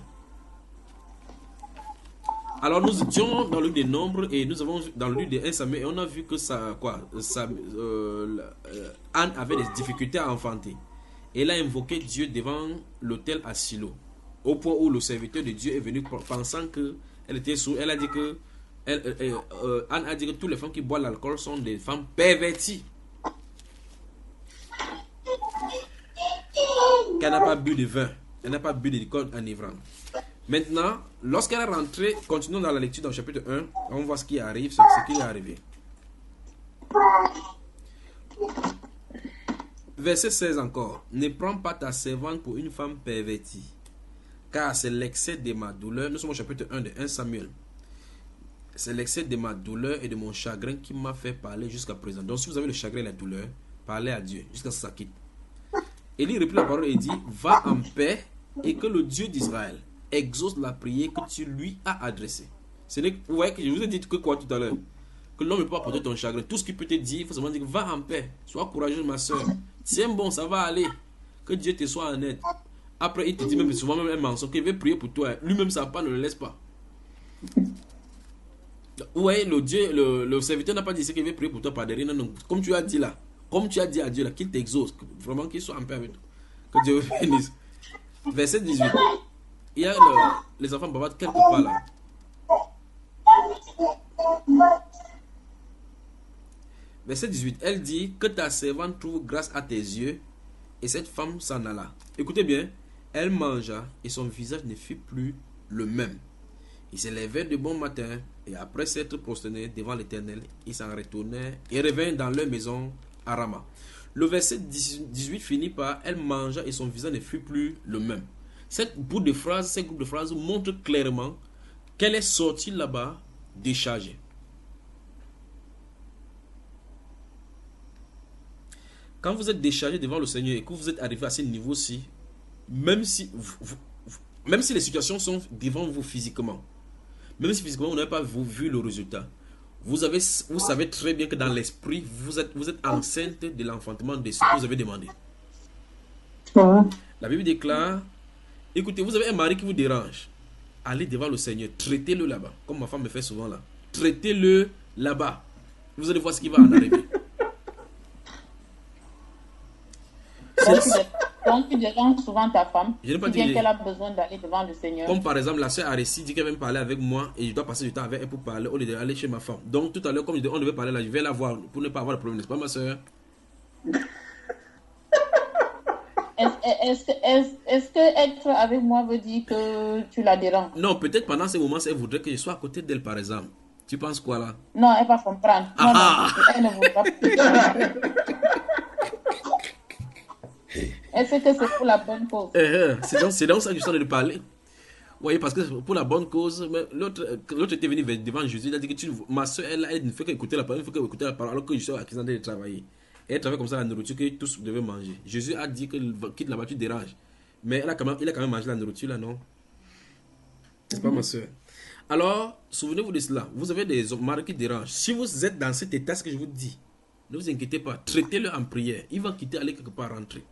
Alors nous étions dans le livre des Nombres et nous avons dans le livre des 1 Samuel et on a vu que Anne avait des difficultés à enfanter. Et elle a invoqué Dieu devant l'autel à Silo. Au point où le serviteur de Dieu est venu pensant qu'elle était sourde. Elle a dit que Anne a dit que toutes les femmes qui boivent l'alcool sont des femmes perverties. Qu'elle n'a pas bu de vin. Elle n'a pas bu de licor enivrant. Maintenant, lorsqu'elle est rentrée, continuons dans la lecture dans le chapitre 1, on voit ce qui arrive, ce qui est arrivé. Verset 16 encore. Ne prends pas ta servante pour une femme pervertie, car c'est l'excès de ma douleur. Nous sommes au chapitre 1 de 1 Samuel. C'est l'excès de ma douleur et de mon chagrin qui m'a fait parler jusqu'à présent. Donc si vous avez le chagrin et la douleur, parlez à Dieu jusqu'à ce que ça quitte. Élie reprit la parole et dit, va en paix et que le Dieu d'Israël exauce la prière que tu lui as adressée. Vous voyez que je vous ai dit que quoi tout à l'heure? Que l'homme ne peut pas porter ton chagrin. Tout ce qu'il peut te dire, il faut seulement dire, va en paix. Sois courageuse ma soeur. Tiens bon, ça va aller. Que Dieu te soit en aide. Après, il te dit même souvent même un mensonge qu'il veut prier pour toi. Lui-même, sa part ne le laisse pas. Ouais, le serviteur n'a pas dit qu'il veut prier pour toi par derrière. Non, non. Comme tu as dit là. Comme tu as dit à Dieu là, qu'il t'exauce. Vraiment qu'il soit en paix avec toi. Que Dieu bénisse. Verset 18. Il y a les enfants bavardent quelque part là. Verset 18. Elle dit que ta servante trouve grâce à tes yeux. Et cette femme s'en alla. Écoutez bien. Elle mangea et son visage ne fut plus le même. Il se levait de bon matin et après s'être prosterné devant l'Éternel, il s'en retournait et revint dans leur maison à Rama. Le verset 18 finit par elle mangea et son visage ne fut plus le même. Cette groupe de phrases montre clairement qu'elle est sortie là-bas déchargée. Quand vous êtes déchargé devant le Seigneur et que vous êtes arrivé à ce niveau-ci, même si les situations sont devant vous physiquement, même si physiquement vous n'avez pas vu le résultat, vous savez très bien que dans l'esprit, vous êtes enceinte de l'enfantement de ce que vous avez demandé. La Bible déclare, écoutez, vous avez un mari qui vous dérange, allez devant le Seigneur, traitez-le là-bas, comme ma femme me fait souvent là. Traitez-le là-bas. Vous allez voir ce qui va en arriver. Donc tu déranges souvent ta femme. Je n'ai pas dit qu'elle a besoin d'aller devant le Seigneur. Comme par exemple, la sœur Arécie dit qu'elle va me parler avec moi et je dois passer du temps avec elle pour parler au lieu d'aller chez ma femme. Donc tout à l'heure, comme on devait parler là, je vais la voir pour ne pas avoir de problème, n'est-ce pas ma sœur? Est-ce que être avec moi veut dire que tu la déranges? Non, peut-être pendant ces moments, elle voudrait que je sois à côté d'elle par exemple. Tu penses quoi là? Non, elle va comprendre. Non, elle ne voudra pas. Est-ce que c'est pour la bonne cause? C'est donc ça que je suis en train de parler. Vous voyez, parce que pour la bonne cause, l'autre était venu devant Jésus, il a dit que ma soeur, elle ne fait qu'écouter la parole, alors que je suis accusé de travailler. Et elle travaille comme ça la nourriture que tous devaient manger. Jésus a dit qu'il quitte là-bas, tu déranges. Mais il a quand même mangé la nourriture là, non? C'est pas ma soeur. Alors, souvenez-vous de cela. Vous avez des maris qui dérangent. Si vous êtes dans cet état, ce que je vous dis, ne vous inquiétez pas. Traitez-le en prière. Il va quitter, aller quelque part, rentrer.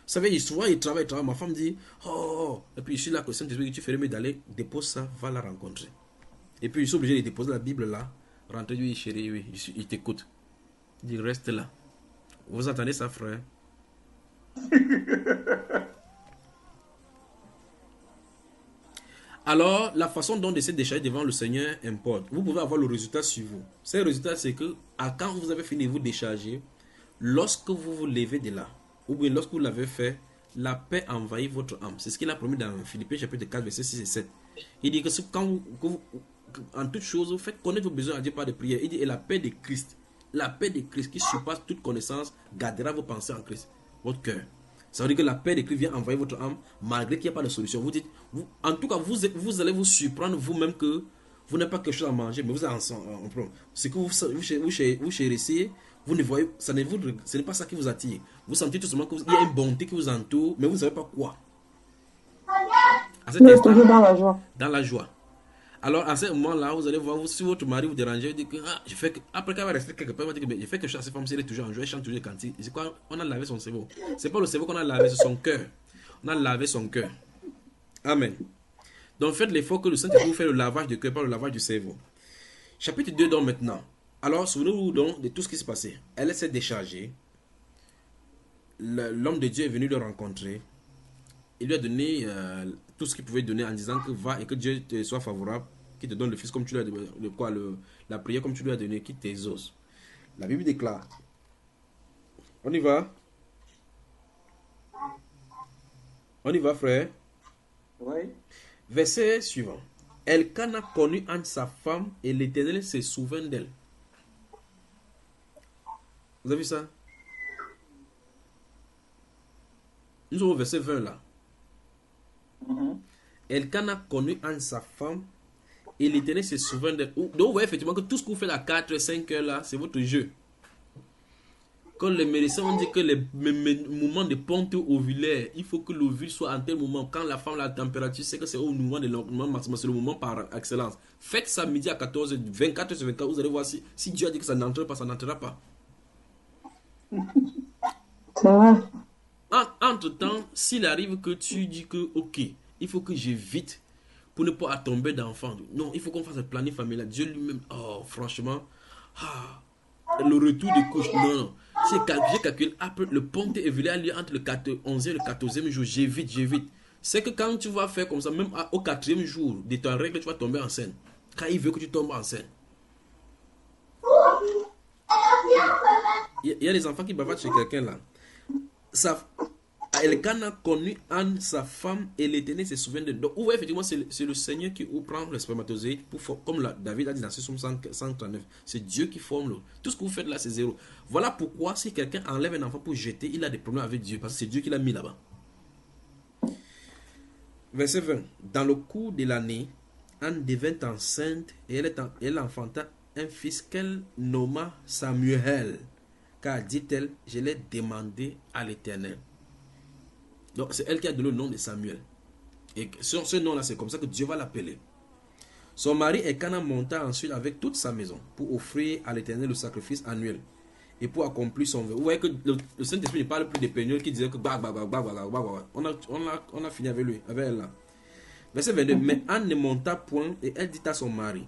Vous savez, souvent il travaille. Ma femme dit, oh, et puis je suis là, que Saint-Esprit, tu ferais mieux d'aller, dépose ça, va la rencontrer. Et puis je suis obligé de déposer la Bible là, rentrer, oui, chérie, oui, il t'écoute. Il dit, reste là. Vous entendez ça, frère? Alors, la façon dont d'essayer de décharger devant le Seigneur importe. Vous pouvez avoir le résultat sur vous. Ce résultat, c'est que, quand vous avez fini de vous décharger, lorsque vous vous levez de là, ou bien lorsque vous l'avez fait, la paix envahit votre âme. C'est ce qu'il a promis dans Philippiens chapitre 4, versets 6 et 7. Il dit que quand vous en toute chose, vous faites connaître vos besoins à Dieu par des prières. Il dit, et la paix de Christ qui surpasse toute connaissance, gardera vos pensées en Christ, votre cœur. Ça veut dire que la paix de Christ vient envahir votre âme, malgré qu'il n'y a pas de solution. Vous dites, en tout cas, vous allez vous surprendre vous-même que vous n'avez pas quelque chose à manger, mais vous avez un problème. C'est que vous chérissez. Vous ne voyez, ce n'est pas ça qui vous attire. Vous sentez tout simplement qu'il y a une bonté qui vous entoure, mais vous ne savez pas quoi. À cet instant, dans la joie. Dans la joie. Alors, à ce moment-là, vous allez voir, si votre mari vous dérange, vous dites que, après qu'elle va rester quelque part, vous dites que, je fais que cette femme, si elle est toujours en joie, elle chante toujours des cantiques. C'est quoi? On a lavé son cerveau. C'est pas le cerveau qu'on a lavé, c'est son cœur. On a lavé son cœur. Amen. Donc, faites l'effort que le Saint-Esprit vous fait le lavage du cœur, pas le lavage du cerveau. Chapitre 2, donc, maintenant. Alors, souvenez-vous donc de tout ce qui s'est passé. Elle s'est déchargée. L'homme de Dieu est venu le rencontrer. Il lui a donné tout ce qu'il pouvait donner en disant que va et que Dieu te soit favorable, qu'il te donne le fils comme tu lui as donné, la prière comme tu lui as donné, qu'il t'exauce. La Bible déclare. On y va? On y va, frère? Oui. Verset suivant. Elkana connut entre sa femme et l'Éternel se souvint d'elle. Vous avez vu ça? Nous sommes au verset 20 là. Elkana connut entre sa femme et l'Éternel se souvint d'elle. Donc vous voyez effectivement que tout ce que vous faites à 4, 5 heures là, c'est votre jeu. Quand les médecins ont dit que les moments de ponte ovulaire, il faut que l'ovule soit en tel moment. Quand la femme a la température, c'est que c'est au moment de l'entraînement maximum, c'est le moment par excellence. Faites ça midi à 14h, 24h sur 24, vous allez voir si Dieu a dit que ça n'entrera pas, ça n'entrera pas. C'est vrai. Entre-temps, s'il arrive que tu dis que, ok, il faut que j'évite pour ne pas tomber d'enfant. Non, il faut qu'on fasse un planning familial. Dieu lui-même, oh, franchement, le retour de couche, non. Si j'ai calculé, après le ponte ovulaire lieu entre le 11e et le 14e jour, j'évite. C'est que quand tu vas faire comme ça, même au 4e jour de ta règle, tu vas tomber enceinte. Quand il veut que tu tombes enceinte. Il y a des enfants qui bavardent chez quelqu'un là. Elkana connut Anne, sa femme, et l'Éternel se souvient de. Donc, vous voyez, effectivement, c'est le Seigneur qui prend le spermatozoïde, comme David a dit dans ce psaume 139. C'est Dieu qui forme. Tout ce que vous faites là, c'est zéro. Voilà pourquoi, si quelqu'un enlève un enfant pour jeter, il a des problèmes avec Dieu, parce que c'est Dieu qui l'a mis là-bas. Verset 20. Dans le cours de l'année, Anne devint enceinte, et elle enfanta un fils qu'elle nomma Samuel. Car, dit-elle, je l'ai demandé à l'Éternel. Donc, c'est elle qui a donné le nom de Samuel. Et sur ce nom-là, c'est comme ça que Dieu va l'appeler. Son mari Elkana monta ensuite avec toute sa maison pour offrir à l'Éternel le sacrifice annuel et pour accomplir son vœu. Vous voyez que le Saint-Esprit ne parle plus des peigneurs qui disaient que on a fini avec lui, avec elle là. Verset 22. Mais Anne ne monta point et elle dit à son mari,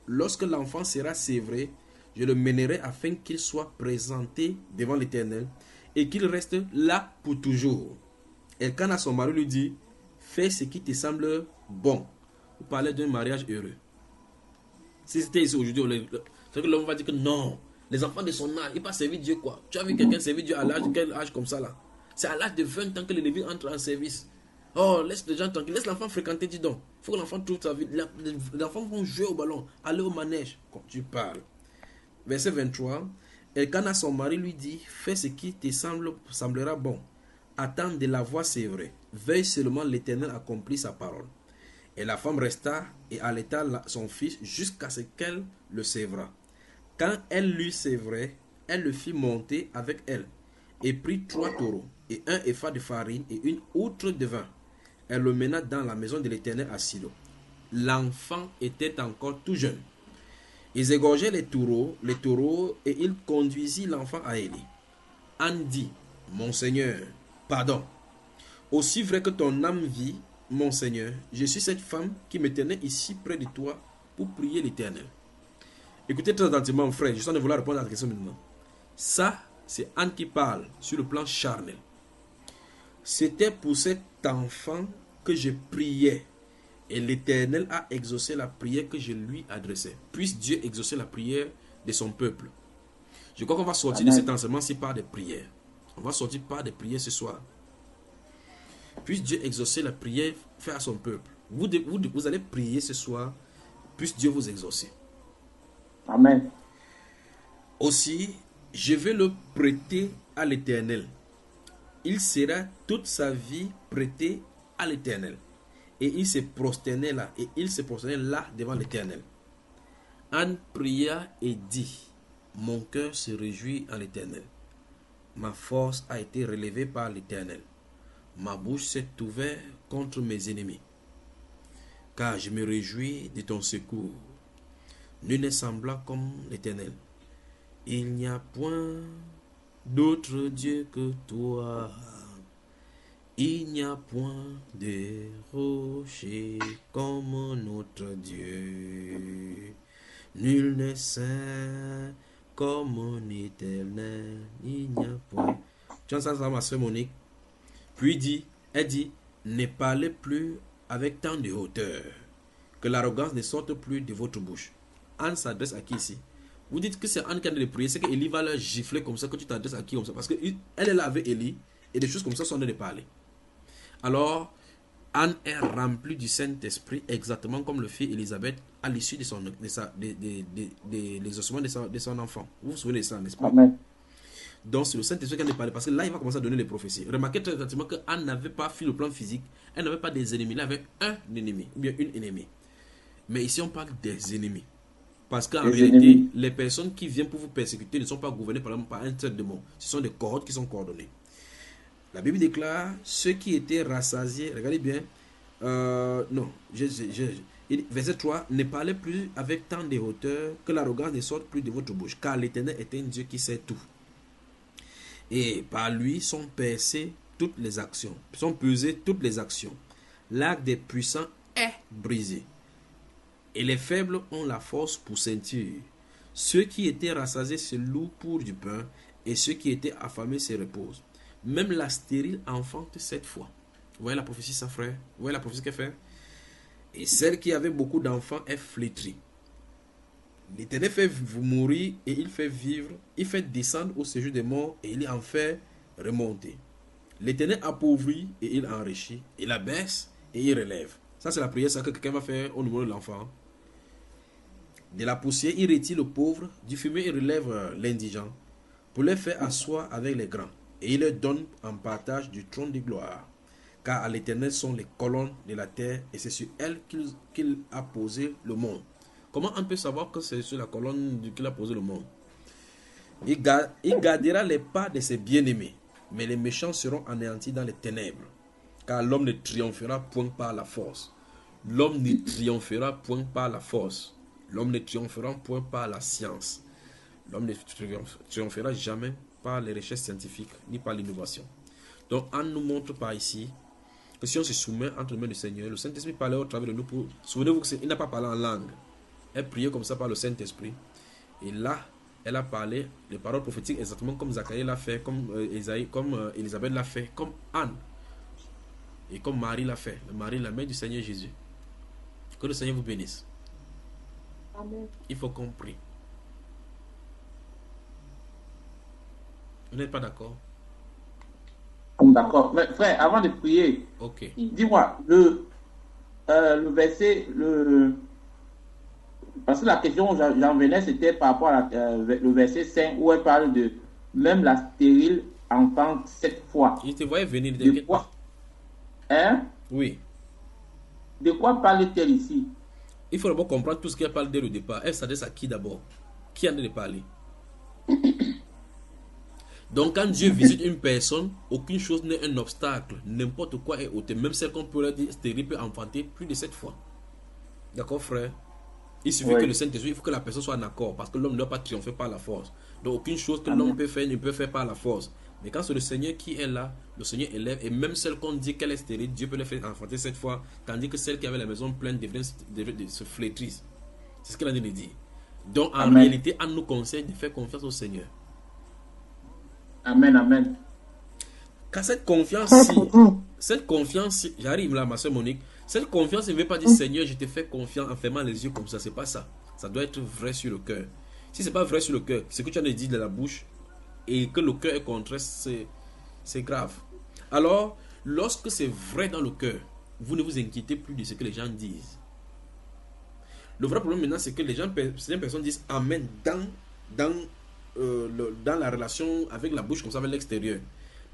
lorsque l'enfant sera sévré, je le mènerai afin qu'il soit présenté devant l'Éternel et qu'il reste là pour toujours. Elkana, son mari, lui dit, fais ce qui te semble bon. Vous parlez d'un mariage heureux. Si c'était ici aujourd'hui, c'est que l'homme va dire que non, les enfants de son âge, il ne pas servir Dieu quoi. Tu as vu quelqu'un servir Dieu à l'âge, quel âge comme ça là? C'est à l'âge de 20 ans que les Lévites entrent en service. Oh, laisse les gens tranquilles, laisse l'enfant fréquenter, dis donc. Il faut que l'enfant trouve sa vie. Les enfants vont jouer au ballon, aller au manège. Quand tu parles. Verset 23. Elkana, son mari, lui dit, fais ce qui te semblera bon. Attends de la voix, c'est vrai. Veuille seulement l'Éternel accomplir sa parole. Et la femme resta et allaita son fils jusqu'à ce qu'elle le sévra. Quand elle l'eut sévré, elle le fit monter avec elle et prit 3 taureaux et 1 épha de farine et une outre de vin. Elle le mena dans la maison de l'Éternel à Silo. L'enfant était encore tout jeune. Ils égorgeaient les taureaux et il conduisit l'enfant à Élie. Anne dit, mon Seigneur, pardon. Aussi vrai que ton âme vit, mon Seigneur, je suis cette femme qui me tenait ici près de toi pour prier l'Éternel. Écoutez très attentivement, frère, je suis en train de vouloir répondre à la question maintenant. Ça, c'est Anne qui parle sur le plan charnel. C'était pour cet enfant que je priais. Et l'Éternel a exaucé la prière que je lui adressais. Puisse Dieu exaucer la prière de son peuple. Je crois qu'on va sortir de cet enseignement-ci par des prières. On va sortir par des prières ce soir. Puisse Dieu exaucer la prière faite à son peuple. Vous allez prier ce soir. Puisse Dieu vous exaucer. Amen. Aussi, je vais le prêter à l'Éternel. Il sera toute sa vie prêté à l'Éternel. Et il se prosternait là devant l'Éternel. Anne pria et dit, mon cœur se réjouit en l'Éternel. Ma force a été relevée par l'Éternel. Ma bouche s'est ouverte contre mes ennemis. car je me réjouis de ton secours. Nul n'est semblable comme l'Éternel. Il n'y a point d'autre Dieu que toi. Il n'y a point de rocher comme notre Dieu. Nul n'est saint comme l'Éternel. Il n'y a point. Tu entends ça, ma soeur Monique? Puis elle dit, ne parlez plus avec tant de hauteur, que l'arrogance ne sorte plus de votre bouche. Anne s'adresse à qui ici? Vous dites que c'est Anne qui a de prier, c'est qu'Élie va leur gifler comme ça, que tu t'adresses à qui comme ça, parce qu'elle est là avec Élie, et des choses comme ça sont en train de parler. Alors, Anne est remplie du Saint-Esprit, exactement comme le fit Élisabeth à l'issue de les ossements de son enfant. Vous vous souvenez de ça, n'est-ce pas? Amen. Donc, c'est le Saint-Esprit qui en a parlé, parce que là, il va commencer à donner les prophéties. Remarquez très attentivement que Anne n'avait pas fait le plan physique, elle n'avait pas des ennemis, elle avait un ennemi, ou bien une ennemie. Mais ici, on parle des ennemis. Parce qu'en réalité, les personnes qui viennent pour vous persécuter ne sont pas gouvernées par un seul démon. Ce sont des cohortes qui sont coordonnées. La Bible déclare, ceux qui étaient rassasiés, regardez bien, verset 3, ne parlez plus avec tant de hauteur, que l'arrogance ne sorte plus de votre bouche, car l'Éternel est un Dieu qui sait tout. Et par lui sont pesées toutes les actions, sont pesées toutes les actions. L'arc des puissants est brisé. Et les faibles ont la force pour ceinture. Ceux qui étaient rassasiés se louent pour du pain, et ceux qui étaient affamés se reposent. Même la stérile enfante 7 fois. Vous voyez la prophétie, ça, frère? Vous voyez la prophétie qu'elle fait? Et celle qui avait beaucoup d'enfants est flétrie. L'Éternel fait vous mourir et il fait vivre. Il fait descendre au séjour des morts et il en fait remonter. L'Éternel appauvrit et il enrichit. Il abaisse et il relève. Ça, c'est la prière ça, que quelqu'un va faire au niveau de l'enfant. De la poussière, il retire le pauvre. Du fumier, il relève l'indigent. Pour les faire asseoir avec les grands. Et il leur donne en partage du trône de gloire. Car à l'Éternel sont les colonnes de la terre et c'est sur elles qu'il a posé le monde. Comment on peut savoir que c'est sur la colonne qu'il a posé le monde? Il gardera les pas de ses bien-aimés, mais les méchants seront anéantis dans les ténèbres. Car l'homme ne triomphera point par la force. L'homme ne triomphera point par la force. L'homme ne triomphera point par la science. L'homme ne triomphera jamais par les recherches scientifiques, ni par l'innovation. Donc, on nous montre par ici que si on se soumet entre les mains du Seigneur, le Saint-Esprit parlait au travers de nous pour... Souvenez-vous qu'il n'a pas parlé en langue. Elle priait comme ça par le Saint-Esprit. Et là, elle a parlé les paroles prophétiques exactement comme Zacharie l'a fait, comme Isaïe, comme Élisabeth l'a fait, comme Anne. Et comme Marie l'a fait. Marie, la mère du Seigneur Jésus. Que le Seigneur vous bénisse. Amen. Il faut qu'on prie. Vous n'êtes pas d'accord? D'accord. Mais frère, avant de prier, ok. Dis-moi, le verset, parce que la question où j'en venais, c'était par rapport à le verset 5 où elle parle de même la stérile enfante 7 fois. Il te voyait venir de quoi? Hein? Oui. De quoi parle-t-elle ici? Il faut d'abord comprendre tout ce qu'elle parle dès le départ. Elle s'adresse à qui d'abord? Qui en a de parler? Donc quand Dieu visite une personne, aucune chose n'est un obstacle. N'importe quoi est ôté. Même celle qu'on peut dire stérile peut enfanter plus de 7 fois. D'accord, frère? Il suffit que le Saint-Esprit, il faut que la personne soit en accord. Parce que l'homme ne doit pas triompher par la force. Donc aucune chose que l'homme peut faire ne peut faire par la force. Mais quand c'est le Seigneur qui est là, le Seigneur élève. Et même celle qu'on dit qu'elle est stérile, Dieu peut la faire enfanter 7 fois. Tandis que celle qui avait la maison pleine se flétrisse. C'est ce qu'elle a dit de dire. Donc en réalité, on nous conseille de faire confiance au Seigneur. Amen, amen. Car cette confiance, j'arrive là, ma soeur Monique, cette confiance ne veut pas dire Seigneur, je te fais confiance en fermant les yeux comme ça. C'est pas ça. Ça doit être vrai sur le cœur. Si c'est pas vrai sur le cœur, ce que tu as dit de la bouche et que le cœur est contraire, c'est grave. Alors, lorsque c'est vrai dans le cœur, vous ne vous inquiétez plus de ce que les gens disent. Le vrai problème maintenant, c'est que certaines personnes disent Amen dans la relation avec la bouche comme ça, avec l'extérieur.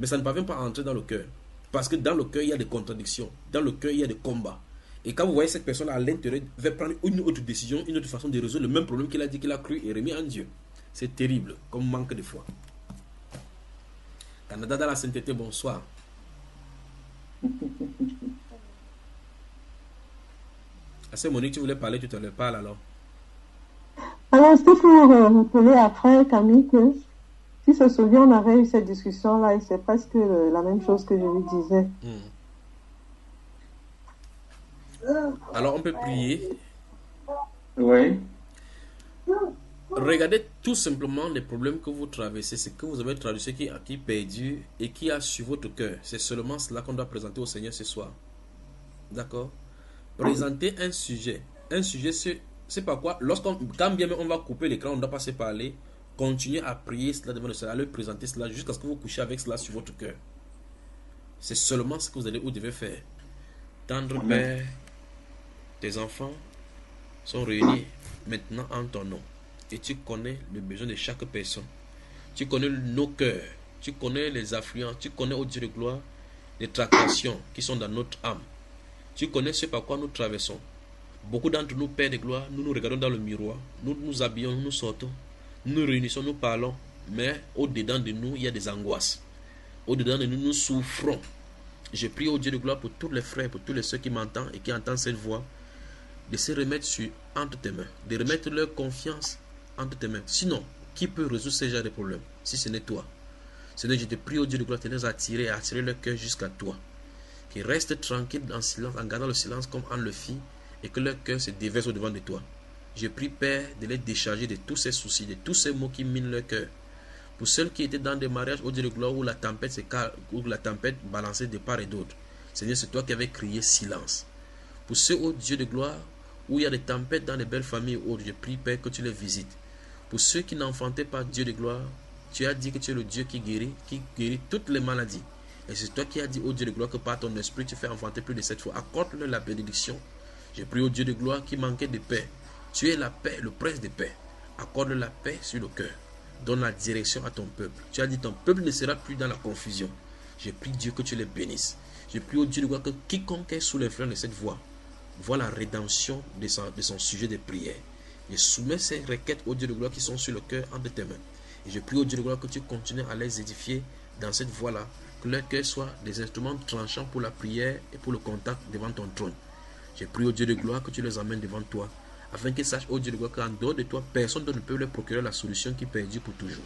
Mais ça ne parvient pas à entrer dans le cœur. Parce que dans le cœur, il y a des contradictions. Dans le cœur, il y a des combats. Et quand vous voyez cette personne à l'intérieur, va prendre une autre décision, une autre façon de résoudre le même problème qu'il a dit qu'il a cru et remis en Dieu. C'est terrible, comme manque de foi. Canada dans la sainteté, bonsoir. C'est Monique, tu voulais parler, tu te le parles alors. Alors, c'était pour rappeler après, Camille, que si se souvient, on avait eu cette discussion-là et c'est presque la même chose que je lui disais. Alors, on peut prier. Oui. Regardez tout simplement les problèmes que vous traversez, ce que vous avez traversé qui est perdu et qui a sur votre cœur. C'est seulement cela qu'on doit présenter au Seigneur ce soir. D'accord? Présenter un sujet. Un sujet, c'est pas quoi. Quand bien même on va couper l'écran, on ne doit pas se parler. Continuez à prier cela devant le Seigneur, à lui présenter cela jusqu'à ce que vous couchiez avec cela sur votre cœur. C'est seulement ce que vous devez faire. Tendre Père, tes enfants sont réunis maintenant en ton nom. Et tu connais le besoin de chaque personne. Tu connais nos cœurs. Tu connais les affluents. Tu connais, ô Dieu de gloire, les tractations qui sont dans notre âme. Tu connais ce par quoi nous traversons. Beaucoup d'entre nous, Père de gloire, nous nous regardons dans le miroir. Nous nous habillons, nous sortons. Nous nous réunissons, nous parlons. Mais au-dedans de nous, il y a des angoisses. Au-dedans de nous, nous souffrons. Je prie au Dieu de gloire pour tous les frères, pour tous les ceux qui m'entendent et qui entendent cette voix, de se remettre entre tes mains, de remettre leur confiance entre tes mains. Sinon, qui peut résoudre ce genre de problème si ce n'est toi? Seigneur, je te prie au Dieu de gloire de les attirer et attirer leur cœur jusqu'à toi. Qu'ils restent tranquilles en silence, en gardant le silence comme Anne le fit, et que leur cœur se déverse au devant de toi. Je prie, Père, de les décharger de tous ces soucis, de tous ces mots qui minent leur cœur. Pour ceux qui étaient dans des mariages au Dieu de gloire où la tempête balançait de part et d'autre, Seigneur, c'est toi qui avais crié silence. Pour ceux, au Dieu de gloire, où il y a des tempêtes dans les belles familles autres, je prie, Père, que tu les visites. Pour ceux qui n'enfantaient pas Dieu de gloire, tu as dit que tu es le Dieu qui guérit toutes les maladies. Et c'est toi qui as dit, ô Dieu de gloire, que par ton esprit, tu fais enfanter plus de 7 fois. Accorde-leur la bénédiction. Je prie au Dieu de gloire qui manquait de paix. Tu es la paix, le prince de paix. Accorde la paix sur le cœur. Donne la direction à ton peuple. Tu as dit, ton peuple ne sera plus dans la confusion. Je prie Dieu que tu les bénisses. Je prie au Dieu de gloire que quiconque est sous l'influence de cette voix voit la rédemption de son sujet de prière. Je soumets ces requêtes au Dieu de gloire qui sont sur le cœur entre tes mains. Et je prie au Dieu de gloire que tu continues à les édifier dans cette voie-là. Que leur cœur soit des instruments tranchants pour la prière et pour le contact devant ton trône. Je prie au Dieu de gloire que tu les amènes devant toi. Afin qu'ils sachent, au Dieu de gloire, qu'en dehors de toi, personne ne peut leur procurer la solution qui perdure pour toujours.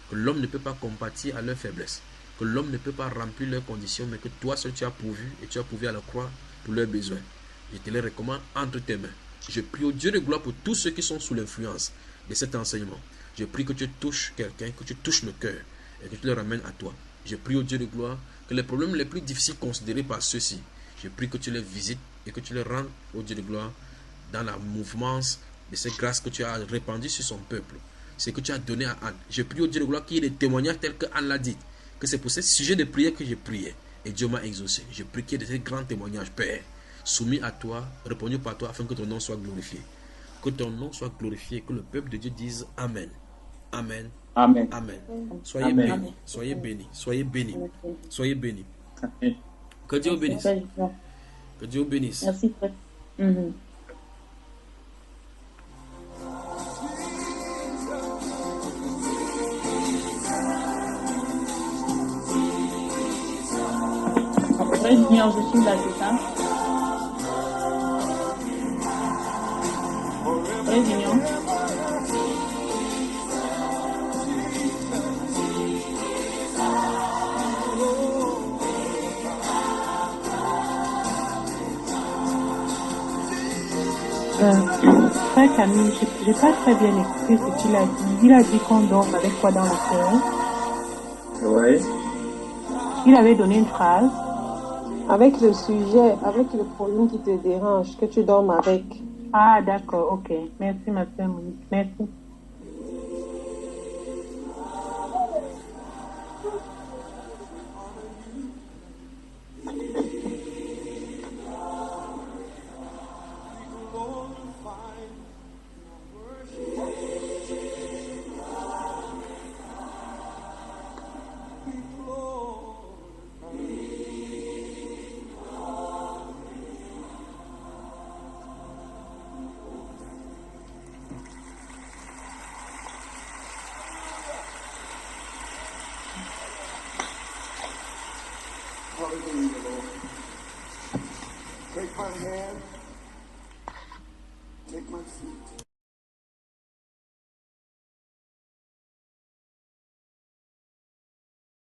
Que l'homme ne peut pas compatir à leur faiblesse. Que l'homme ne peut pas remplir leurs conditions, mais que toi seul tu as pourvu et tu as pourvu à la croix pour leurs besoins. Je te les recommande entre tes mains. Je prie au Dieu de gloire pour tous ceux qui sont sous l'influence de cet enseignement. Je prie que tu touches quelqu'un, que tu touches le cœur et que tu le ramènes à toi. Je prie au Dieu de gloire que les problèmes les plus difficiles considérés par ceux-ci, je prie que tu les visites et que tu les rendes au Dieu de gloire dans la mouvance de cette grâce que tu as répandue sur son peuple. C'est que tu as donné à Anne. Je prie au Dieu de gloire qu'il y ait des témoignages tels que Anne l'a dit, que c'est pour ce sujet de prière que j'ai prié et Dieu m'a exaucé. Je prie qu'il y ait de ces grands témoignages, Père, soumis à toi, répondus par toi, afin que ton nom soit glorifié. Que ton nom soit glorifié, que le peuple de Dieu dise Amen. Amen. Amen. Amen. Soyez bénis. Soyez bénis. Soyez bénis. Soyez bénis. Que Dieu vous bénisse. Que Dieu vous bénisse. Merci. Après, je suis là, c'est ça? Réunion. Frère Camille, j'ai pas très bien écouté ce qu'il a dit. Il a dit qu'on dort avec quoi dans le cœur? Oui. Il avait donné une phrase. Avec le sujet, avec le problème qui te dérange, que tu dormes avec. Ah, d'accord, ok. Merci, ma soeur Monique. Merci. Take my feet.